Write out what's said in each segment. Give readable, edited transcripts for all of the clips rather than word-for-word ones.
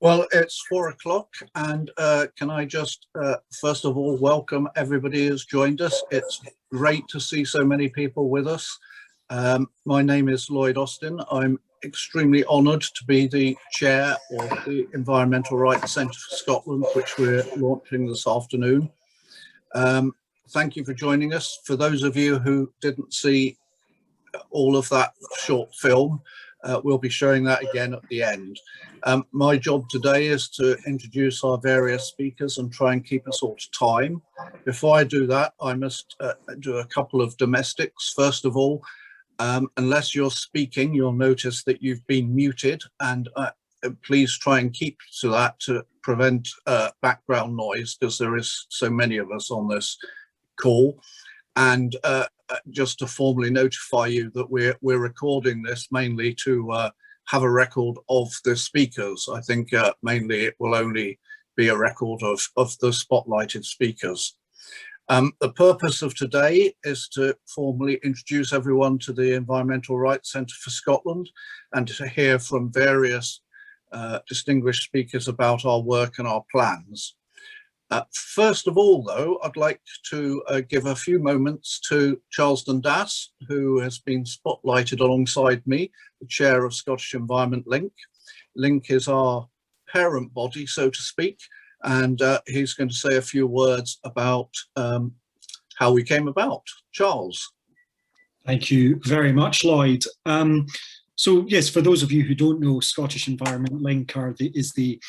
Well, it's 4 o'clock, and can I just first of all welcome everybody who's joined us. It's great to see so many people with us. My name is Lloyd Austin. I'm extremely honoured to be the chair of the Environmental Rights Centre for Scotland, which we're launching this afternoon. Thank you for joining us. For those of you who didn't see all of that short film, we'll be showing that again at the end. My job today is to introduce our various speakers and try and keep us all to time. Before I do that, I must do a couple of domestics. First of all, unless you're speaking, you'll notice that you've been muted, and please try and keep to that to prevent background noise, because there is so many of us on this call. And just to formally notify you that we're recording this mainly to have a record of the speakers. I think mainly it will only be a record of the spotlighted speakers. The purpose of today is to formally introduce everyone to the Environmental Rights Centre for Scotland and to hear from various distinguished speakers about our work and our plans. First of all, though, I'd like to give a few moments to Charles Dundas, who has been spotlighted alongside me, the chair of Scottish Environment Link. Link is our parent body, so to speak, and he's going to say a few words about how we came about. Charles. Thank you very much, Lloyd. So yes, for those of you who don't know, Scottish Environment Link is the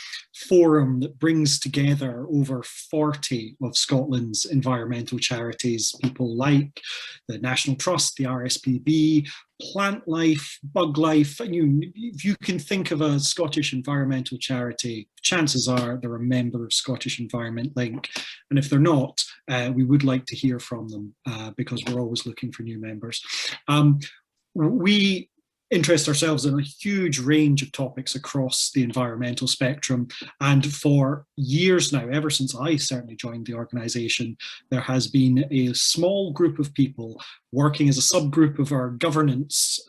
forum that brings together over 40 of Scotland's environmental charities, people like the National Trust, the RSPB, Plant Life, Bug Life. And if you can think of a Scottish environmental charity, chances are they're a member of Scottish Environment Link. And if they're not, we would like to hear from them because we're always looking for new members. We interest ourselves in a huge range of topics across the environmental spectrum, and for years now, ever since I certainly joined the organisation, there has been a small group of people working as a subgroup of our governance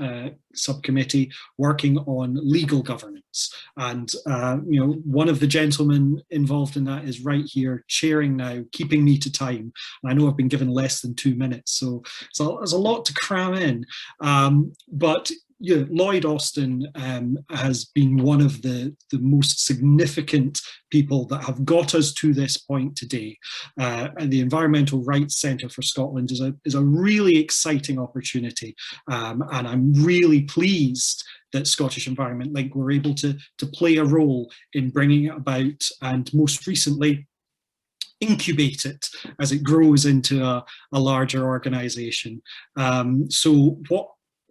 subcommittee, working on legal governance. And one of the gentlemen involved in that is right here, chairing now, keeping me to time. And I know I've been given less than 2 minutes, so there's a lot to cram in. But yeah, Lloyd Austin has been one of the most significant people that have got us to this point today. And the Environmental Rights Centre for Scotland is a really exciting opportunity. And I'm really pleased that Scottish Environment Link were able to play a role in bringing it about, and most recently, incubate it as it grows into a larger organisation. So what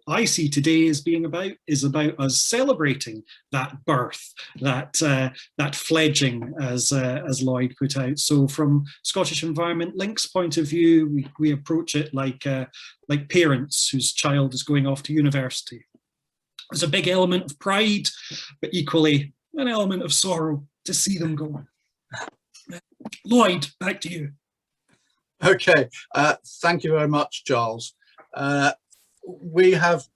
I see today as being is about us celebrating that birth, that fledging, as Lloyd put out. So from Scottish Environment Link's point of view, we approach it like parents whose child is going off to university. There's a big element of pride, but equally an element of sorrow to see them go. Lloyd, back to you. Okay, thank you very much, Charles. We have,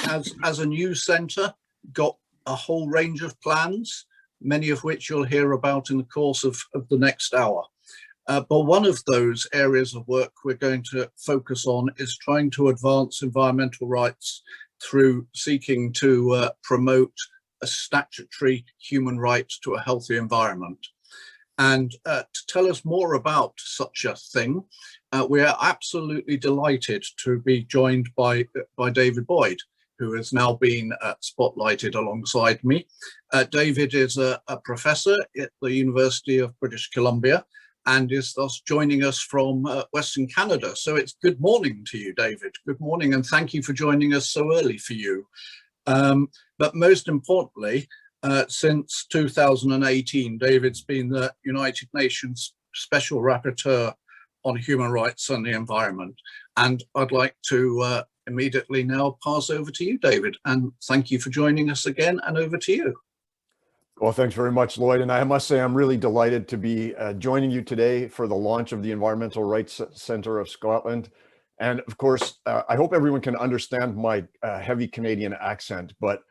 as a new centre, got a whole range of plans, many of which you'll hear about in the course of the next hour. But one of those areas of work we're going to focus on is trying to advance environmental rights through seeking to promote a statutory human right to a healthy environment. And to tell us more about such a thing, we are absolutely delighted to be joined by David Boyd, who has now been spotlighted alongside me. David is a professor at the University of British Columbia and is thus joining us from Western Canada. So it's good morning to you, David. Good morning, and thank you for joining us so early for you. But most importantly, since 2018, David's been the United Nations Special Rapporteur on Human Rights and the Environment. And I'd like to immediately now pass over to you, David, and thank you for joining us again, and over to you. Well, thanks very much, Lloyd. And I must say, I'm really delighted to be joining you today for the launch of the Environmental Rights Centre of Scotland. And of course, I hope everyone can understand my heavy Canadian accent, but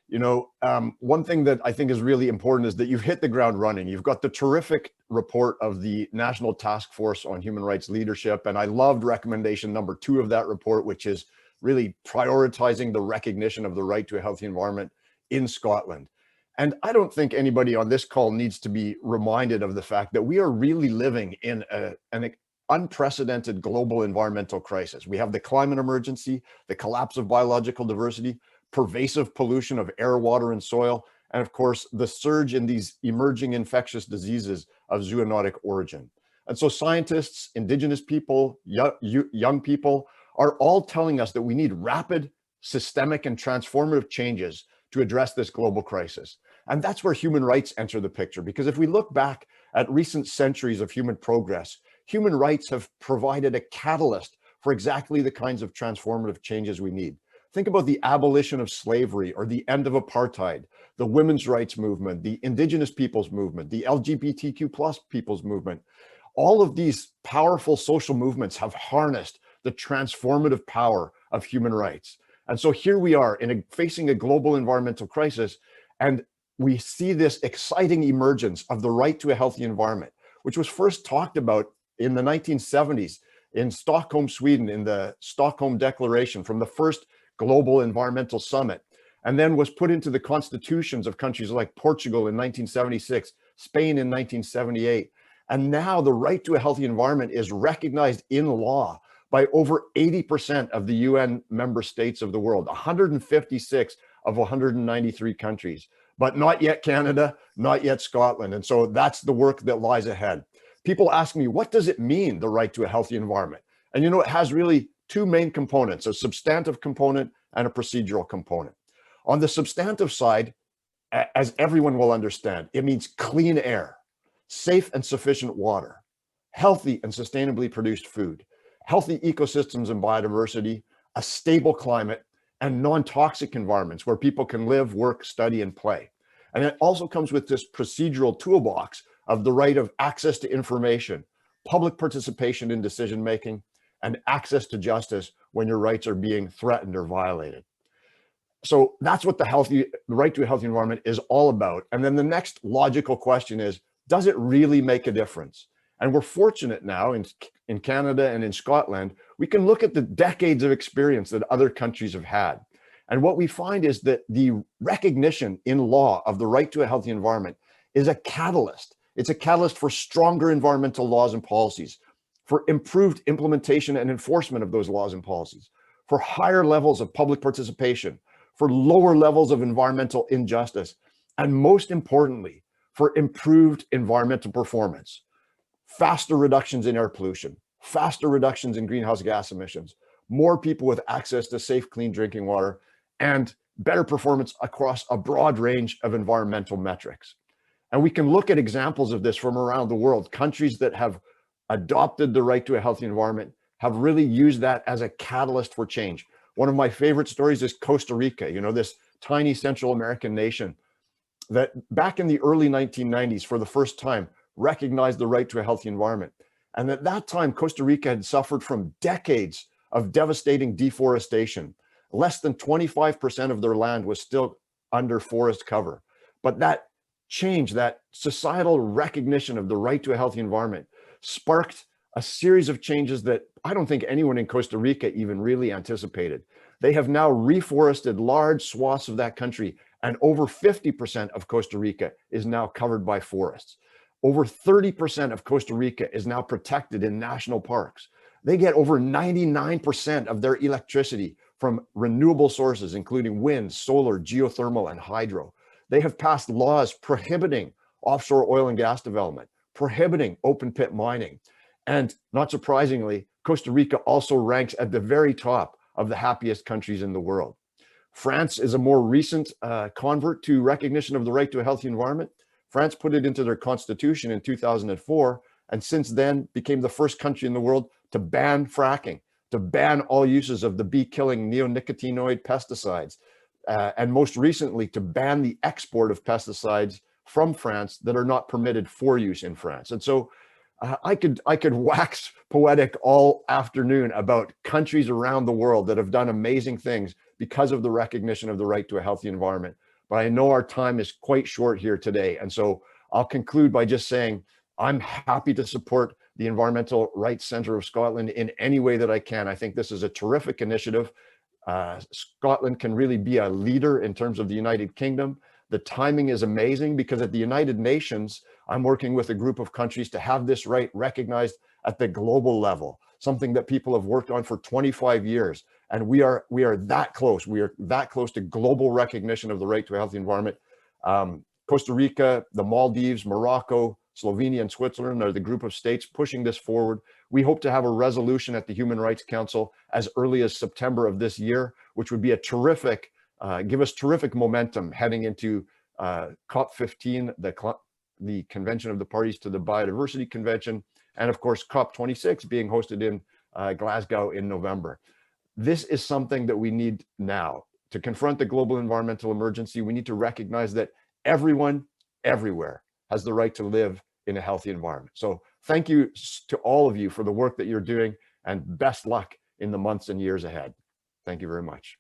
One thing that I think is really important is that you've hit the ground running. You've got the terrific report of the National Task Force on Human Rights Leadership. And I loved recommendation number 2 of that report, which is really prioritizing the recognition of the right to a healthy environment in Scotland. And I don't think anybody on this call needs to be reminded of the fact that we are really living in an unprecedented global environmental crisis. We have the climate emergency, the collapse of biological diversity, pervasive pollution of air, water, and soil, and of course, the surge in these emerging infectious diseases of zoonotic origin. And so scientists, Indigenous people, young people are all telling us that we need rapid, systemic, and transformative changes to address this global crisis. And that's where human rights enter the picture, because if we look back at recent centuries of human progress, human rights have provided a catalyst for exactly the kinds of transformative changes we need. Think about the abolition of slavery or the end of apartheid, the women's rights movement, the Indigenous peoples movement, the LGBTQ+ peoples movement. All of these powerful social movements have harnessed the transformative power of human rights. And so here we are facing a global environmental crisis, and we see this exciting emergence of the right to a healthy environment, which was first talked about in the 1970s in Stockholm, Sweden, in the Stockholm Declaration from the first Global Environmental Summit, and then was put into the constitutions of countries like Portugal in 1976, Spain in 1978. And now the right to a healthy environment is recognized in law by over 80% of the UN member states of the world, 156 of 193 countries, but not yet Canada, not yet Scotland. And so that's the work that lies ahead. People ask me, what does it mean, the right to a healthy environment? And it has really 2 main components, a substantive component and a procedural component. On the substantive side, as everyone will understand, it means clean air, safe and sufficient water, healthy and sustainably produced food, healthy ecosystems and biodiversity, a stable climate, and non-toxic environments where people can live, work, study, and play. And it also comes with this procedural toolbox of the right of access to information, public participation in decision-making, and access to justice when your rights are being threatened or violated. So that's what the right to a healthy environment is all about. And then the next logical question is, does it really make a difference? And we're fortunate now in Canada and in Scotland, we can look at the decades of experience that other countries have had. And what we find is that the recognition in law of the right to a healthy environment is a catalyst. It's a catalyst for stronger environmental laws and policies, for improved implementation and enforcement of those laws and policies, for higher levels of public participation, for lower levels of environmental injustice, and most importantly, for improved environmental performance, faster reductions in air pollution, faster reductions in greenhouse gas emissions, more people with access to safe, clean drinking water, and better performance across a broad range of environmental metrics. And we can look at examples of this from around the world. Countries that have adopted the right to a healthy environment have really used that as a catalyst for change. One of my favorite stories is Costa Rica, this tiny Central American nation that back in the early 1990s, for the first time, recognized the right to a healthy environment. And at that time, Costa Rica had suffered from decades of devastating deforestation. Less than 25% of their land was still under forest cover. But that change, that societal recognition of the right to a healthy environment, sparked a series of changes that I don't think anyone in Costa Rica even really anticipated. They have now reforested large swaths of that country, and over 50% of Costa Rica is now covered by forests. Over 30% of Costa Rica is now protected in national parks. They get over 99% of their electricity from renewable sources, including wind, solar, geothermal, and hydro. They have passed laws prohibiting offshore oil and gas development, prohibiting open pit mining. And not surprisingly, Costa Rica also ranks at the very top of the happiest countries in the world. France is a more recent convert to recognition of the right to a healthy environment. France put it into their constitution in 2004, and since then became the first country in the world to ban fracking, to ban all uses of the bee-killing neonicotinoid pesticides, and most recently to ban the export of pesticides from France that are not permitted for use in France. And so I could wax poetic all afternoon about countries around the world that have done amazing things because of the recognition of the right to a healthy environment. but I know our time is quite short here today. And so I'll conclude by just saying, I'm happy to support the Environmental Rights Centre of Scotland in any way that I can. I think this is a terrific initiative. Scotland can really be a leader in terms of the United Kingdom. The timing is amazing because at the United Nations, I'm working with a group of countries to have this right recognized at the global level, something that people have worked on for 25 years. And we are that close. We are that close to global recognition of the right to a healthy environment. Costa Rica, the Maldives, Morocco, Slovenia, and Switzerland are the group of states pushing this forward. We hope to have a resolution at the Human Rights Council as early as September of this year, which would be a terrific, give us terrific momentum heading into COP15, the Convention of the Parties to the Biodiversity Convention, and of course, COP26 being hosted in Glasgow in November. This is something that we need now. To confront the global environmental emergency, we need to recognize that everyone, everywhere, has the right to live in a healthy environment. So thank you to all of you for the work that you're doing, and best luck in the months and years ahead. Thank you very much.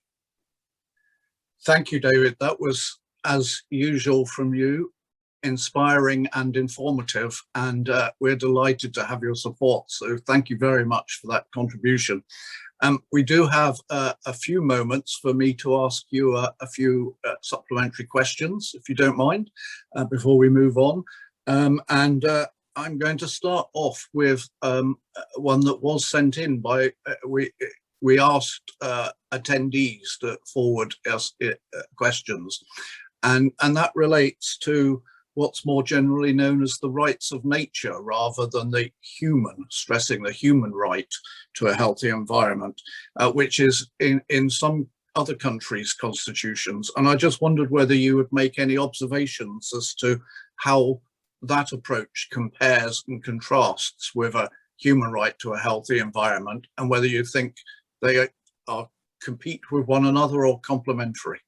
Thank you, David. That was, as usual from you, inspiring and informative, and we're delighted to have your support. So thank you very much for that contribution. We do have a few moments for me to ask you a few supplementary questions, if you don't mind, before we move on. I'm going to start off with one that was sent in by, we asked attendees to forward us questions, and that relates to what's more generally known as the rights of nature, rather than the human, stressing the human right to a healthy environment, which is in some other countries' constitutions. And I just wondered whether you would make any observations as to how that approach compares and contrasts with a human right to a healthy environment, and whether you think they are compete with one another or complementary.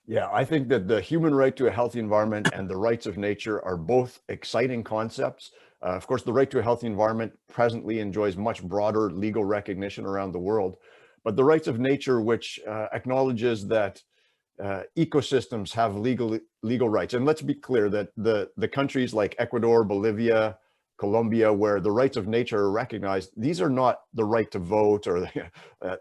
Yeah, I think that the human right to a healthy environment and the rights of nature are both exciting concepts. Of course, the right to a healthy environment presently enjoys much broader legal recognition around the world, but the rights of nature, which acknowledges that ecosystems have legal rights. And let's be clear that the countries like Ecuador, Bolivia, Colombia, where the rights of nature are recognized, these are not the right to vote or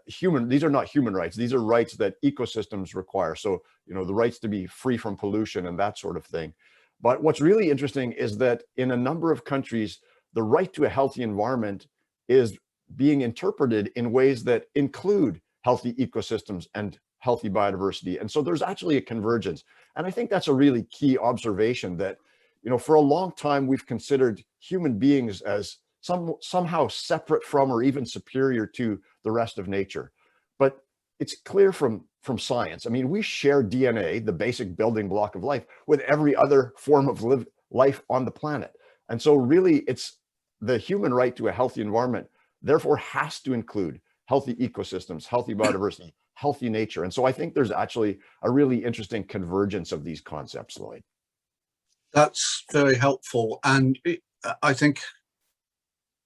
these are not human rights. These are rights that ecosystems require. So, you know, the rights to be free from pollution and that sort of thing. But what's really interesting is that in a number of countries, the right to a healthy environment is being interpreted in ways that include healthy ecosystems and healthy biodiversity. And so there's actually a convergence. And I think that's a really key observation, that, you know, for a long time, we've considered human beings as somehow separate from or even superior to the rest of nature. But it's clear from science. I mean, we share DNA, the basic building block of life, with every other form of life on the planet. And so really, it's the human right to a healthy environment, therefore has to include healthy ecosystems, healthy biodiversity, healthy nature. And so I think there's actually a really interesting convergence of these concepts, Lloyd. That's very helpful. And I think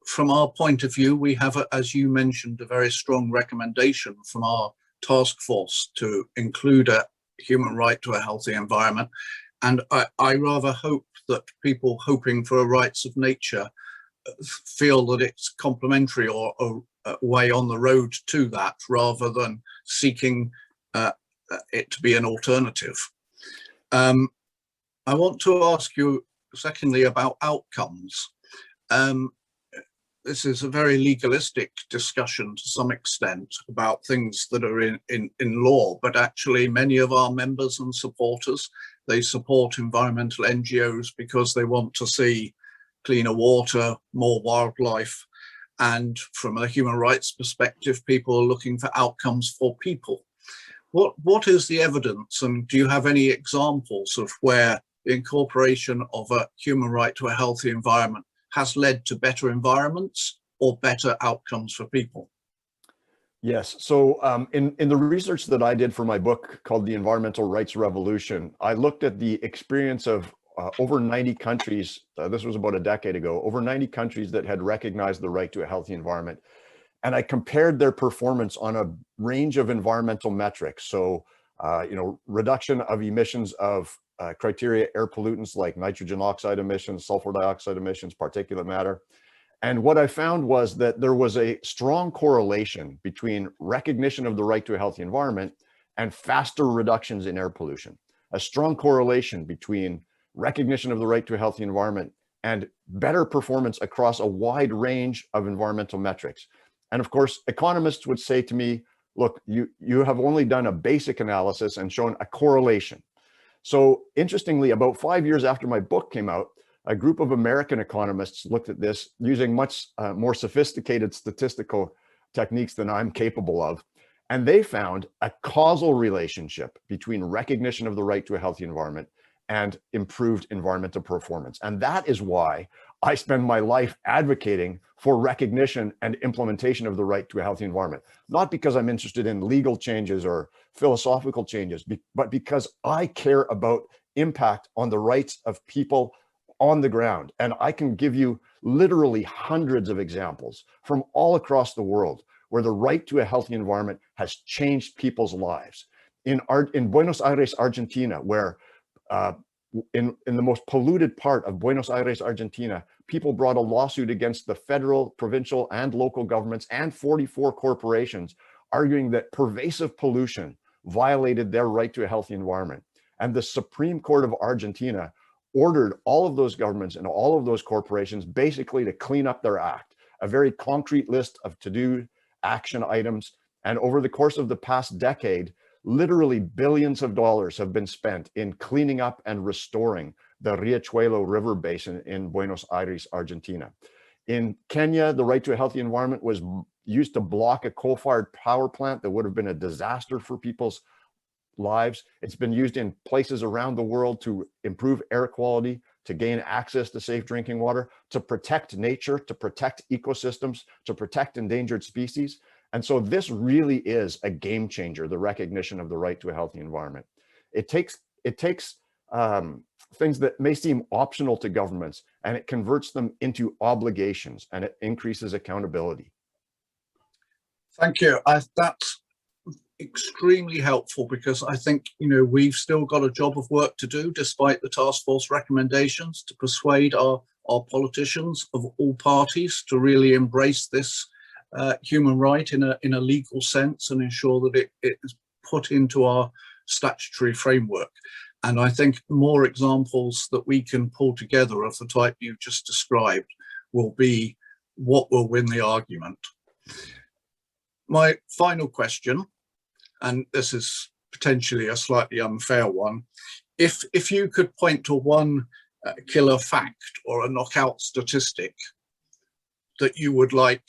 from our point of view, we have, as you mentioned, a very strong recommendation from our task force to include a human right to a healthy environment. And I rather hope that people hoping for a rights of nature feel that it's complementary or a way on the road to that, rather than seeking it to be an alternative. I want to ask you, secondly, about outcomes. This is a very legalistic discussion to some extent about things that are in law, but actually many of our members and supporters, they support environmental NGOs because they want to see cleaner water, more wildlife, and from a human rights perspective, people are looking for outcomes for people. What is the evidence, and do you have any examples of where the incorporation of a human right to a healthy environment has led to better environments or better outcomes for people? Yes. So in the research that I did for my book called The Environmental Rights Revolution, I looked at the experience of over 90 countries. This was about a decade ago, over 90 countries that had recognized the right to a healthy environment. And I compared their performance on a range of environmental metrics. So reduction of emissions of criteria air pollutants like nitrogen oxide emissions, sulfur dioxide emissions, particulate matter. And what I found was that there was a strong correlation between recognition of the right to a healthy environment and faster reductions in air pollution. A strong correlation between recognition of the right to a healthy environment and better performance across a wide range of environmental metrics. And of course, economists would say to me, look, you have only done a basic analysis and shown a correlation. So interestingly, about 5 years after my book came out, a group of American economists looked at this using much more sophisticated statistical techniques than I'm capable of. And they found a causal relationship between recognition of the right to a healthy environment and improved environmental performance. And that is why I spend my life advocating for recognition and implementation of the right to a healthy environment. Not because I'm interested in legal changes or philosophical changes, but because I care about impact on the rights of people on the ground. And I can give you literally hundreds of examples from all across the world where the right to a healthy environment has changed people's lives. In Buenos Aires, Argentina, where in the most polluted part of Buenos Aires, Argentina, people brought a lawsuit against the federal, provincial, and local governments and 44 corporations, arguing that pervasive pollution violated their right to a healthy environment. And the Supreme Court of Argentina ordered all of those governments and all of those corporations basically to clean up their act, a very concrete list of to-do action items. And over the course of the past decade, literally billions of dollars have been spent in cleaning up and restoring the Riachuelo River Basin in Buenos Aires, Argentina. In Kenya, the right to a healthy environment was used to block a coal-fired power plant that would have been a disaster for people's lives. It's been used in places around the world to improve air quality, to gain access to safe drinking water, to protect nature, to protect ecosystems, to protect endangered species. And so this really is a game changer, the recognition of the right to a healthy environment. It takes things that may seem optional to governments and it converts them into obligations, and it increases accountability. Thank you. That's extremely helpful, because I think, we've still got a job of work to do despite the task force recommendations to persuade our politicians of all parties to really embrace this human right in a legal sense and ensure that it is put into our statutory framework. And I think more examples that we can pull together of the type you just described will be what will win the argument. My final question, and this is potentially a slightly unfair one, if you could point to one killer fact or a knockout statistic that you would like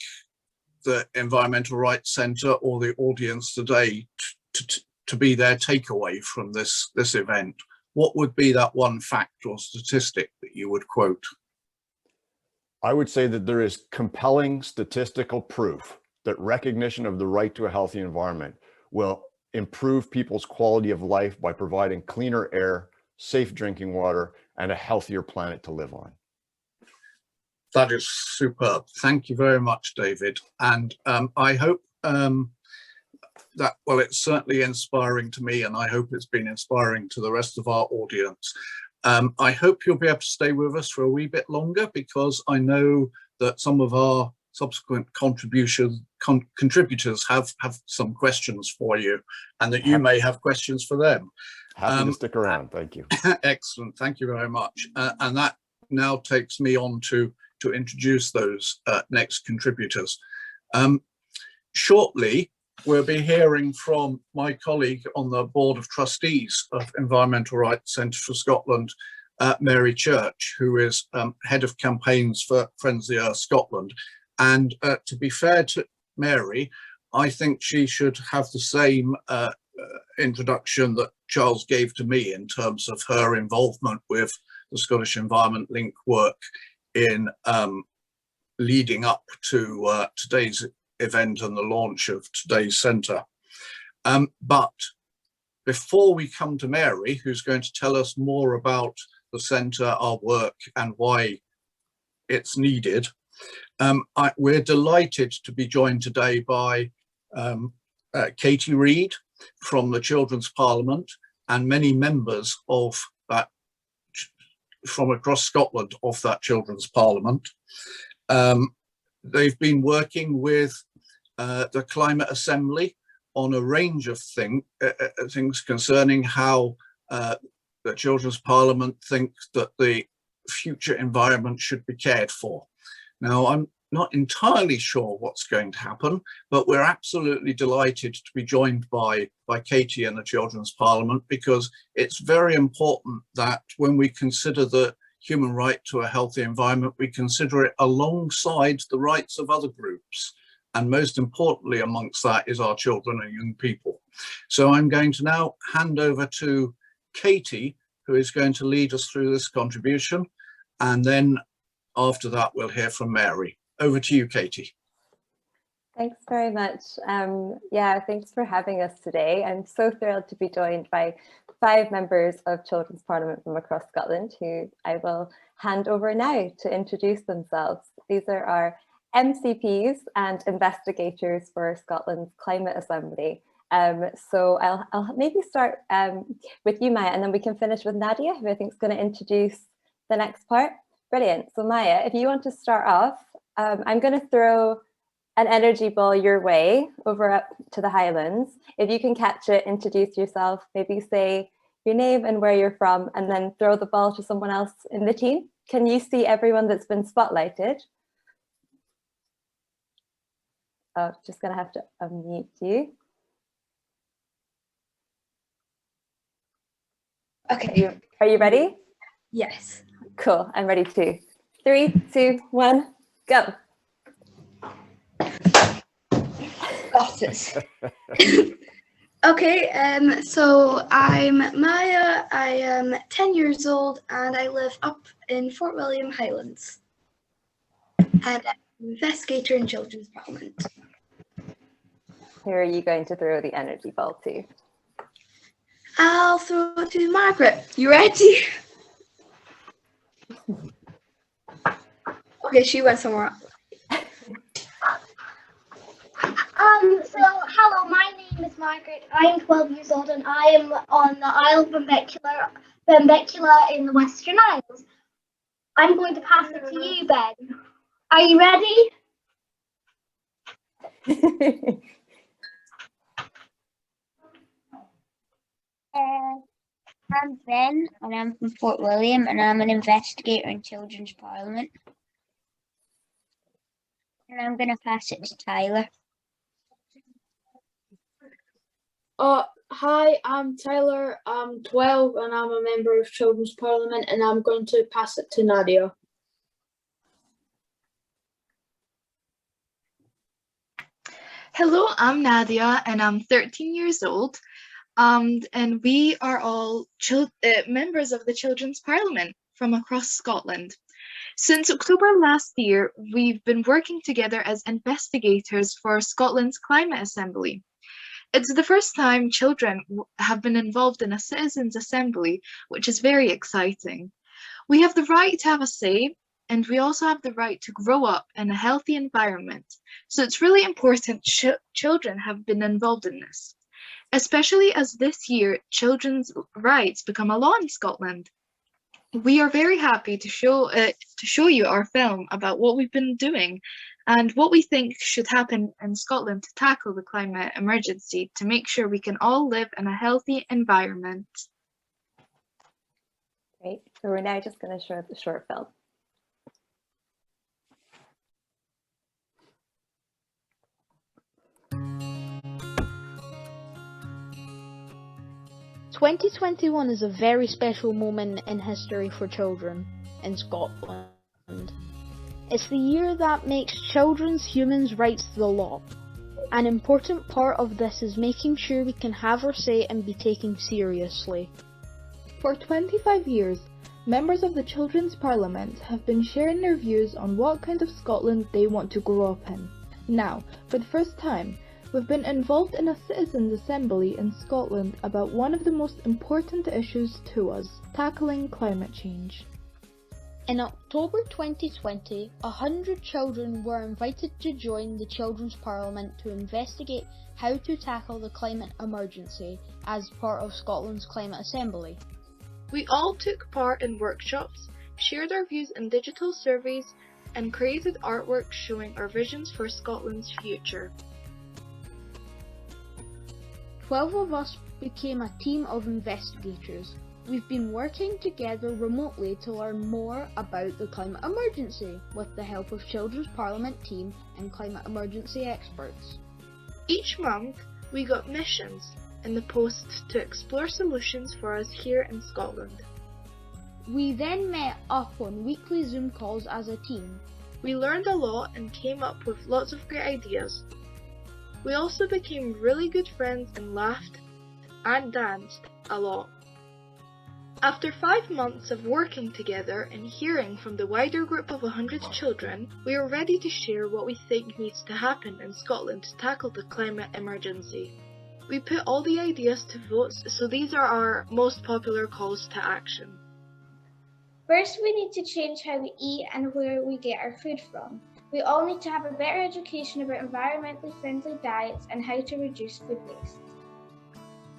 the Environmental Rights Centre or the audience today to be their takeaway from this event, what would be that one fact or statistic that you would quote? I would say that there is compelling statistical proof that recognition of the right to a healthy environment will improve people's quality of life by providing cleaner air, safe drinking water, and a healthier planet to live on. That is superb. Thank you very much, David. And I hope that, well, it's certainly inspiring to me, and I hope it's been inspiring to the rest of our audience. I hope you'll be able to stay with us for a wee bit longer, because I know that some of our subsequent contributors have some questions for you, and that you may have questions for them. Happy to stick around. Thank you. Excellent. Thank you very much. And that now takes me on to introduce those next contributors. Shortly, we'll be hearing from my colleague on the Board of Trustees of Environmental Rights Centre for Scotland, Mary Church, who is Head of Campaigns for Friends of the Earth Scotland. And to be fair to Mary, I think she should have the same introduction that Charles gave to me in terms of her involvement with the Scottish Environment Link work in leading up to today's event and the launch of today's centre. But before we come to Mary, who's going to tell us more about the centre, our work, and why it's needed, we're delighted to be joined today by Katie Reid, from the Children's Parliament and many members of that from across Scotland of that Children's Parliament. They've been working with the Climate Assembly on a range of things concerning how the Children's Parliament thinks that the future environment should be cared for. Now, I'm not entirely sure what's going to happen, but we're absolutely delighted to be joined by Katie in the Children's Parliament, because it's very important that when we consider the human right to a healthy environment, we consider it alongside the rights of other groups. And most importantly amongst that is our children and young people. So I'm going to now hand over to Katie, who is going to lead us through this contribution. And then after that, we'll hear from Mary. Over to you, Katie. Thanks very much. Yeah, thanks for having us today. I'm so thrilled to be joined by 5 members of Children's Parliament from across Scotland, who I will hand over now to introduce themselves. These are our MCPs and investigators for Scotland's Climate Assembly. So I'll maybe start with you, Maya, and then we can finish with Nadia, who I think is going to introduce the next part. Brilliant. So Maya, if you want to start off, I'm going to throw an energy ball your way over up to the Highlands. If you can catch it, introduce yourself, maybe say your name and where you're from, and then throw the ball to someone else in the team. Can you see everyone that's been spotlighted? Oh, just going to have to unmute you. Okay. Are you ready? Yes. Cool, I'm ready too. 3, 2, 1, go. Got it. Okay, so I'm Maya, I am 10 years old and I live up in Fort William Highlands. And I'm an investigator in Children's Parliament. Who are you going to throw the energy ball to? I'll throw it to Margaret. You ready? Okay, she went somewhere else. So hello, my name is Margaret. I am 12 years old and I am on the Isle of Benbecula in the Western Isles. I'm going to pass it to you, Ben. Are you ready? I'm Ben and I'm from Fort William and I'm an investigator in Children's Parliament. And I'm going to pass it to Tyler. Hi, I'm Tyler. I'm 12 and I'm a member of Children's Parliament, and I'm going to pass it to Nadia. Hello, I'm Nadia and I'm 13 years old. And we are all members of the Children's Parliament from across Scotland. Since October last year, we've been working together as investigators for Scotland's Climate Assembly. It's the first time children have been involved in a citizens' assembly, which is very exciting. We have the right to have a say, and we also have the right to grow up in a healthy environment. So it's really important children have been involved in this, especially as this year children's rights become a law in Scotland. We are very happy to show you our film about what we've been doing and what we think should happen in Scotland to tackle the climate emergency to make sure we can all live in a healthy environment. Great, so we're now just going to show the short film. "2021 is a very special moment in history for children in Scotland. It's the year that makes children's human rights the law. An important part of this is making sure we can have our say and be taken seriously. For 25 years, members of the Children's Parliament have been sharing their views on what kind of Scotland they want to grow up in. Now, for the first time, we've been involved in a citizens' assembly in Scotland about one of the most important issues to us, tackling climate change. In October 2020, 100 children were invited to join the Children's Parliament to investigate how to tackle the climate emergency as part of Scotland's Climate Assembly. We all took part in workshops, shared our views in digital surveys, and created artwork showing our visions for Scotland's future. 12 of us became a team of investigators. We've been working together remotely to learn more about the climate emergency with the help of Children's Parliament team and climate emergency experts. Each month, we got missions in the post to explore solutions for us here in Scotland. We then met up on weekly Zoom calls as a team. We learned a lot and came up with lots of great ideas. We also became really good friends and laughed and danced a lot. After 5 months of working together and hearing from the wider group of 100 children, we are ready to share what we think needs to happen in Scotland to tackle the climate emergency. We put all the ideas to votes, so these are our most popular calls to action. First, we need to change how we eat and where we get our food from. We all need to have a better education about environmentally friendly diets and how to reduce food waste.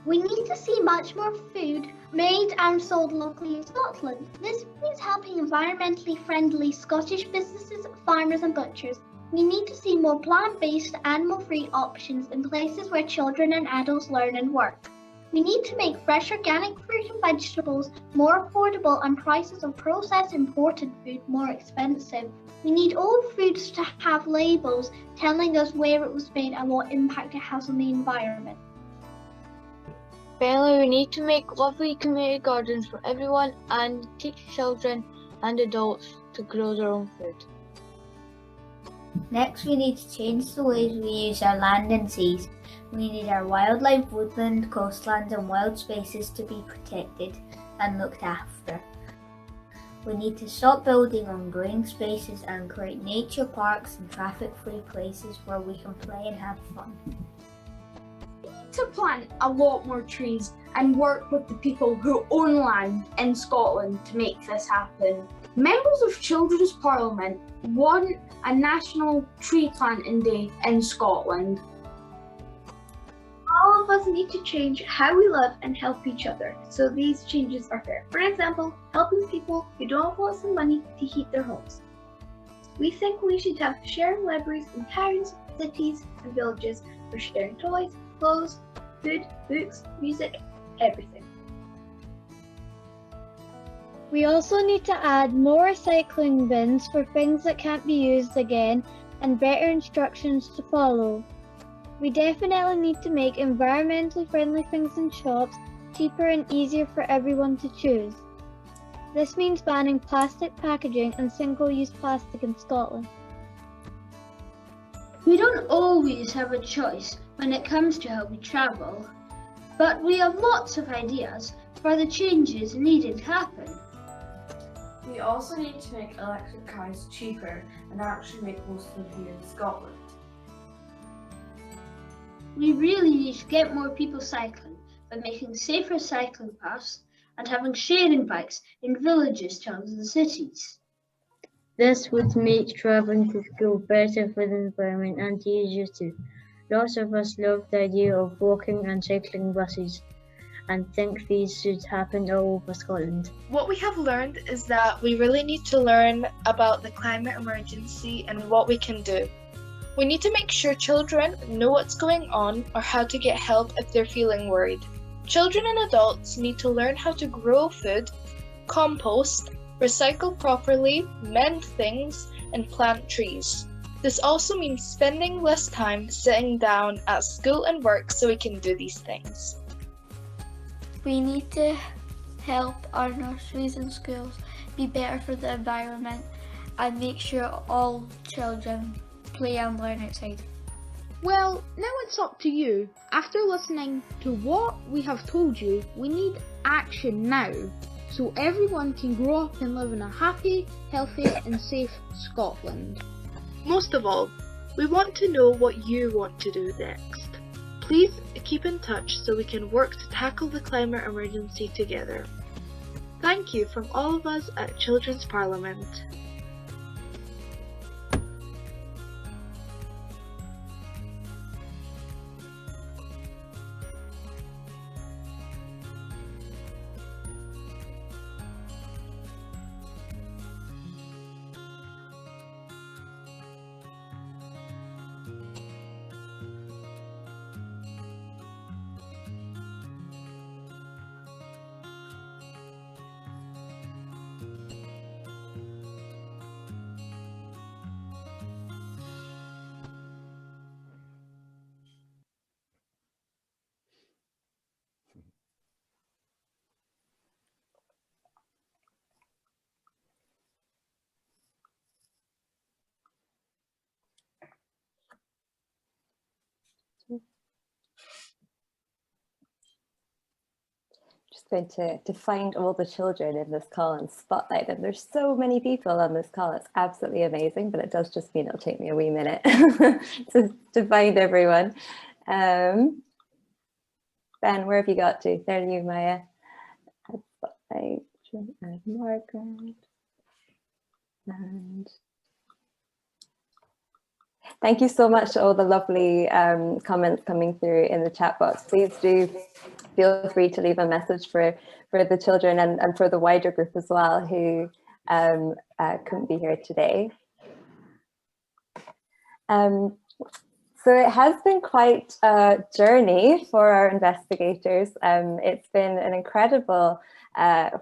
We need to see much more food made and sold locally in Scotland. This means helping environmentally friendly Scottish businesses, farmers and butchers. We need to see more plant-based, animal-free options in places where children and adults learn and work. We need to make fresh organic fruit and vegetables more affordable and prices of processed imported food more expensive. We need all foods to have labels telling us where it was made and what impact it has on the environment. Finally, we need to make lovely community gardens for everyone and teach children and adults to grow their own food. Next, we need to change the ways we use our land and seas. We need our wildlife, woodland, coastlands and wild spaces to be protected and looked after. We need to stop building on green spaces and create nature parks and traffic-free places where we can play and have fun. To plant a lot more trees and work with the people who own land in Scotland to make this happen. Members of Children's Parliament want a national tree planting day in Scotland. All of us need to change how we live and help each other, so these changes are fair. For example, helping people who don't have lots of money to heat their homes. We think we should have shared libraries in towns, cities and villages for sharing toys, clothes, food, books, music, everything. We also need to add more recycling bins for things that can't be used again and better instructions to follow. We definitely need to make environmentally friendly things in shops cheaper and easier for everyone to choose. This means banning plastic packaging and single-use plastic in Scotland. We don't always have a choice when it comes to how we travel, but we have lots of ideas for the changes needed to happen. We also need to make electric cars cheaper and actually make most of them here in Scotland. We really need to get more people cycling by making safer cycling paths and having sharing bikes in villages, towns and cities. This would make travelling to school better for the environment and easier too. Lots of us love the idea of walking and cycling buses and think these should happen all over Scotland. What we have learned is that we really need to learn about the climate emergency and what we can do. We need to make sure children know what's going on or how to get help if they're feeling worried. Children and adults need to learn how to grow food, compost, recycle properly, mend things, and plant trees. This also means spending less time sitting down at school and work so we can do these things. We need to help our nurseries and schools be better for the environment and make sure all children play and learn outside. Well, now it's up to you. After listening to what we have told you, we need action now, so everyone can grow up and live in a happy, healthy and safe Scotland. Most of all, we want to know what you want to do next. Please keep in touch so we can work to tackle the climate emergency together. Thank you from all of us at Children's Parliament. Just going to find all the children in this call and spotlight them. There's so many people on this call. It's absolutely amazing, but it does just mean it'll take me a wee minute to find everyone. Ben, where have you got to? There you, Maya. Spotlight and Margaret. And thank you so much to all the lovely comments coming through in the chat box. Please do feel free to leave a message for the children and for the wider group as well who couldn't be here today. So it has been quite a journey for our investigators. It's been an incredible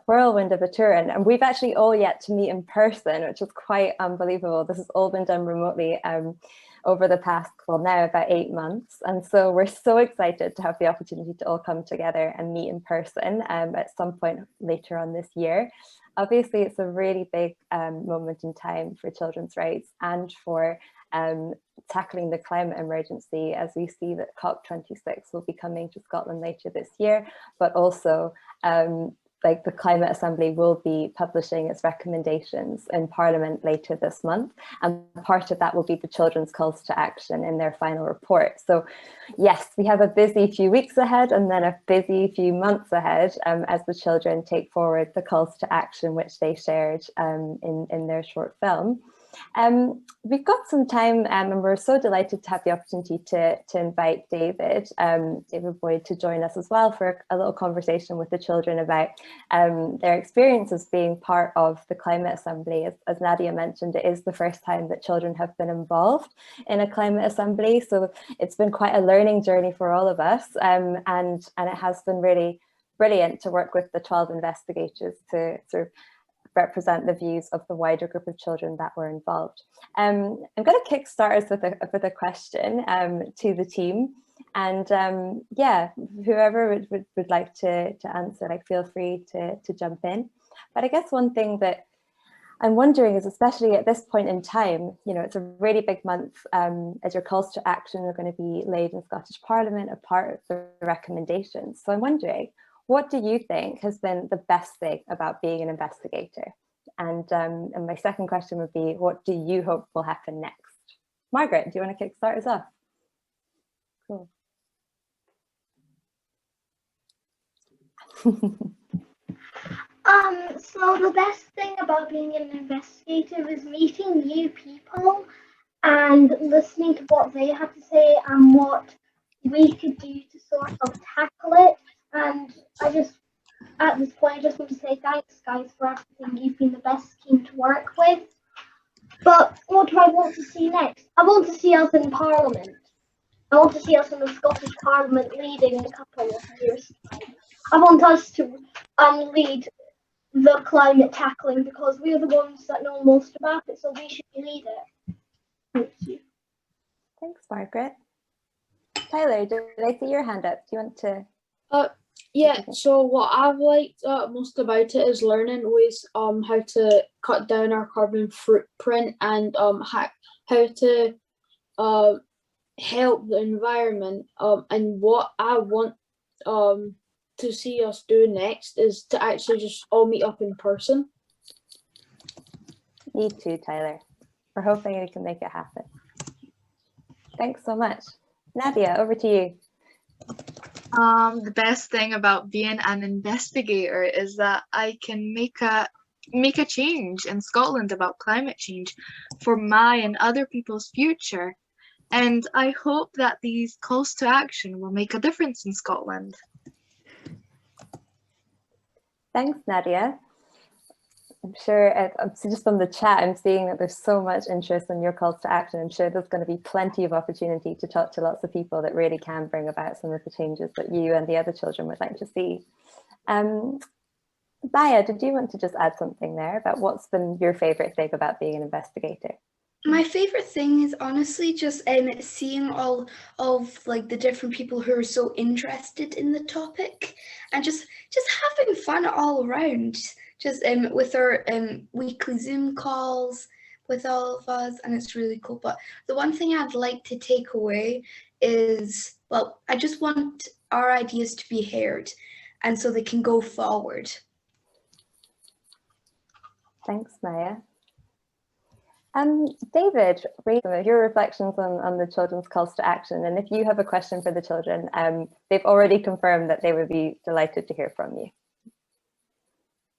whirlwind of a tour, and we've actually all yet to meet in person, which is quite unbelievable. This has all been done remotely over the past, well, now about 8 months. And so we're so excited to have the opportunity to all come together and meet in person at some point later on this year. Obviously, it's a really big moment in time for children's rights and for tackling the climate emergency, as we see that COP26 will be coming to Scotland later this year, but also like the Climate Assembly will be publishing its recommendations in Parliament later this month, and part of that will be the children's calls to action in their final report. So yes, we have a busy few weeks ahead and then a busy few months ahead as the children take forward the calls to action which they shared in their short film. We've got some time and we're so delighted to have the opportunity to invite David Boyd to join us as well for a little conversation with the children about their experiences being part of the Climate Assembly. As Nadia mentioned, it is the first time that children have been involved in a Climate Assembly, so it's been quite a learning journey for all of us, and it has been really brilliant to work with the 12 investigators to sort of represent the views of the wider group of children that were involved. I'm going to kick start us with a question to the team, and yeah, whoever would like to answer, like, feel free to jump in. But I guess one thing that I'm wondering is, especially at this point in time, you know, it's a really big month as your calls to action are going to be laid in Scottish Parliament, a part of the recommendations. So I'm wondering, what do you think has been the best thing about being an investigator? And my second question would be, what do you hope will happen next? Margaret, do you want to kickstart us off? Cool. So the best thing about being an investigator is meeting new people and listening to what they have to say and what we could do to sort of tackle it. And at this point, I just want to say thanks, guys, for everything. You've been the best team to work with. But what do I want to see next? I want to see us in Parliament. I want to see us in the Scottish Parliament leading in a couple of years' time. I want us to lead the climate tackling because we are the ones that know most about it, so we should lead it. Thank you. Thanks, Margaret. Tyler, did I see your hand up? Do you want to? Yeah, so what I've liked most about it is learning ways how to cut down our carbon footprint and how to help the environment. And what I want to see us do next is to actually just all meet up in person. Me too, Tyler. We're hoping we can make it happen. Thanks so much. Nadia, over to you. The best thing about being an investigator is that I can make a change in Scotland about climate change for my and other people's future. And I hope that these calls to action will make a difference in Scotland. Thanks, Nadia. I'm sure, just from the chat, I'm seeing that there's so much interest in your calls to action. I'm sure there's going to be plenty of opportunity to talk to lots of people that really can bring about some of the changes that you and the other children would like to see. Maya, did you want to just add something there about what's been your favourite thing about being an investigator? My favorite thing is honestly just seeing all of like the different people who are so interested in the topic, and just having fun all around. Just with our weekly Zoom calls with all of us, and it's really cool. But the one thing I'd like to take away is, well, I just want our ideas to be heard, and so they can go forward. Thanks, Maya. David, your reflections on the children's calls to action, and if you have a question for the children, they've already confirmed that they would be delighted to hear from you.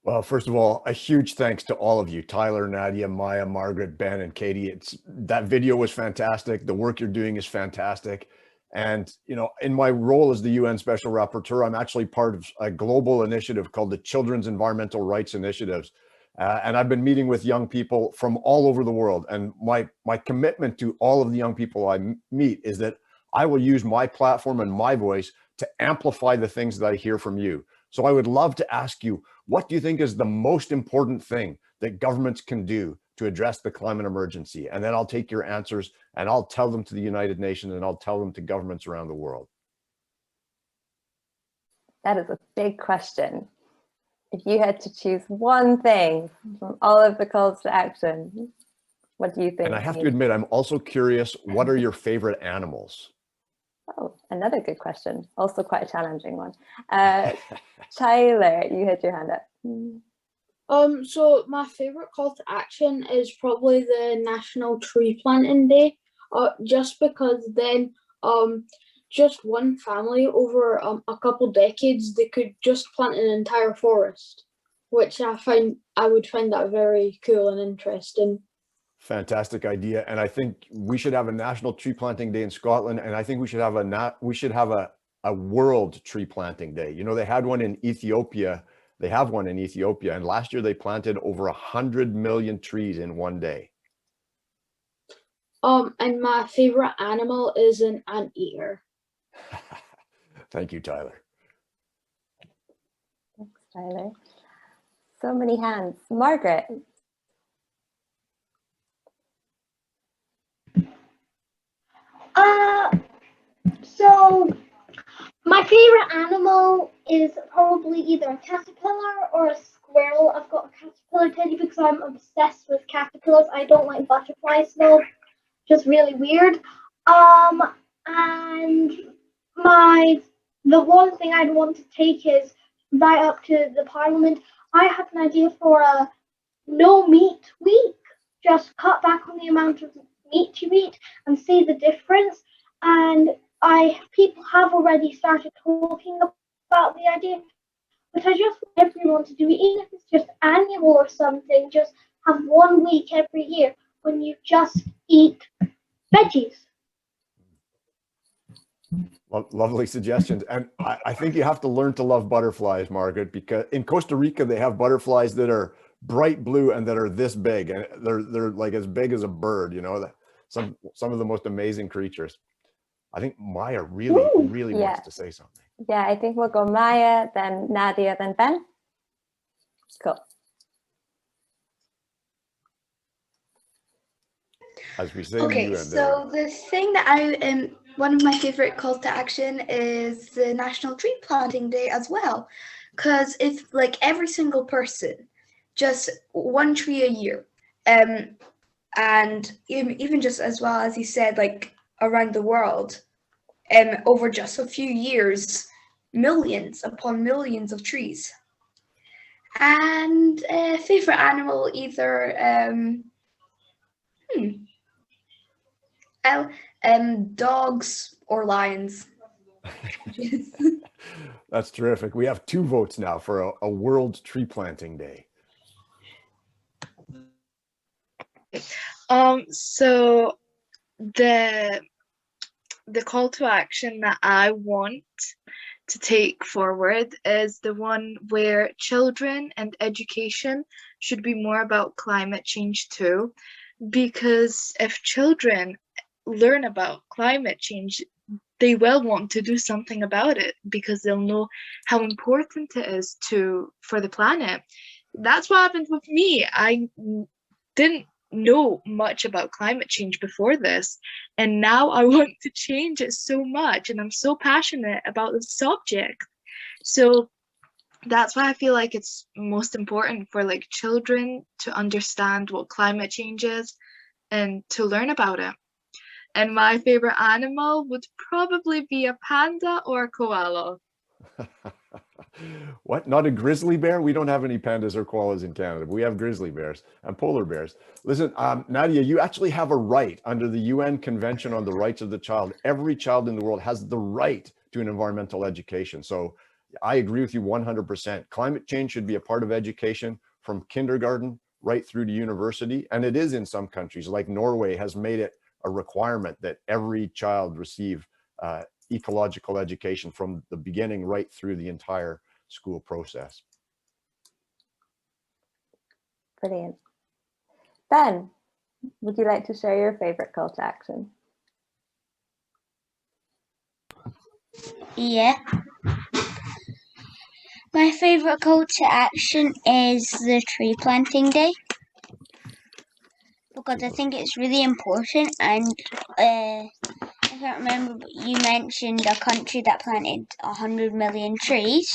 Well, first of all, a huge thanks to all of you, Tyler, Nadia, Maya, Margaret, Ben, and Katie. That video was fantastic. The work you're doing is fantastic. And, you know, in my role as the UN Special Rapporteur, I'm actually part of a global initiative called the Children's Environmental Rights Initiatives. And I've been meeting with young people from all over the world. And my commitment to all of the young people I meet is that I will use my platform and my voice to amplify the things that I hear from you. So I would love to ask you, what do you think is the most important thing that governments can do to address the climate emergency? And then I'll take your answers and I'll tell them to the United Nations and I'll tell them to governments around the world. That is a big question. If you had to choose one thing from all of the calls to action, what do you think? And I have to admit, I'm also curious, what are your favorite animals? Oh, another good question. Also quite a challenging one. Tyler, you had your hand up. So my favorite call to action is probably the National Tree Planting Day, just because then just one family over a couple decades, they could just plant an entire forest, which I would find that very cool and interesting. Fantastic idea. And I think we should have a National Tree Planting Day in Scotland. And I think we should have a World Tree Planting Day. You know, they had one in Ethiopia. They have one in Ethiopia. And last year they planted over 100 million trees in one day. And my favorite animal is an anteater. Thank you, Tyler. Thanks, Tyler. So many hands. Margaret. So my favorite animal is probably either a caterpillar or a squirrel. I've got a caterpillar teddy because I'm obsessed with caterpillars. I don't like butterflies though, just really weird. And the one thing I'd want to take is right up to the Parliament. I have an idea for a no meat week. Just cut back on the amount of meat you eat and see the difference. And people have already started talking about the idea, but I just want everyone to do it, even if it's just annual or something. Just have 1 week every year when you just eat veggies. Lovely suggestions. And I think you have to learn to love butterflies, Margaret, because in Costa Rica, they have butterflies that are bright blue and that are this big, and they're like as big as a bird, you know, some of the most amazing creatures. I think Maya really wants to say something. Yeah, I think we'll go Maya, then Nadia, then Ben. Cool. As we say, okay, so the thing that one of my favorite calls to action is the National Tree Planting Day as well, because if like every single person, just 1 tree a year, and even just as well as you said, like around the world, over just a few years, millions upon millions of trees. And favorite animal, either dogs or lions. That's terrific. We have 2 votes now for a World Tree Planting Day. So the call to action that I want to take forward is the one where children and education should be more about climate change too, because if children learn about climate change, they will want to do something about it because they'll know how important it is for the planet. That's what happened with me. I didn't know much about climate change before this, and now I want to change it so much, and I'm so passionate about the subject. So that's why I feel like it's most important for like children to understand what climate change is and to learn about it. And my favorite animal would probably be a panda or a koala. What? Not a grizzly bear? We don't have any pandas or koalas in Canada. We have grizzly bears and polar bears. Listen, Nadia, you actually have a right under the UN Convention on the Rights of the Child. Every child in the world has the right to an environmental education. So I agree with you 100%. Climate change should be a part of education from kindergarten right through to university. And it is in some countries, like Norway has made it a requirement that every child receive ecological education from the beginning right through the entire school process. Brilliant. Ben, would you like to share your favorite call to action? Yeah. My favorite call to action is the tree planting day, because I think it's really important, and I can't remember, but you mentioned a country that planted 100 million trees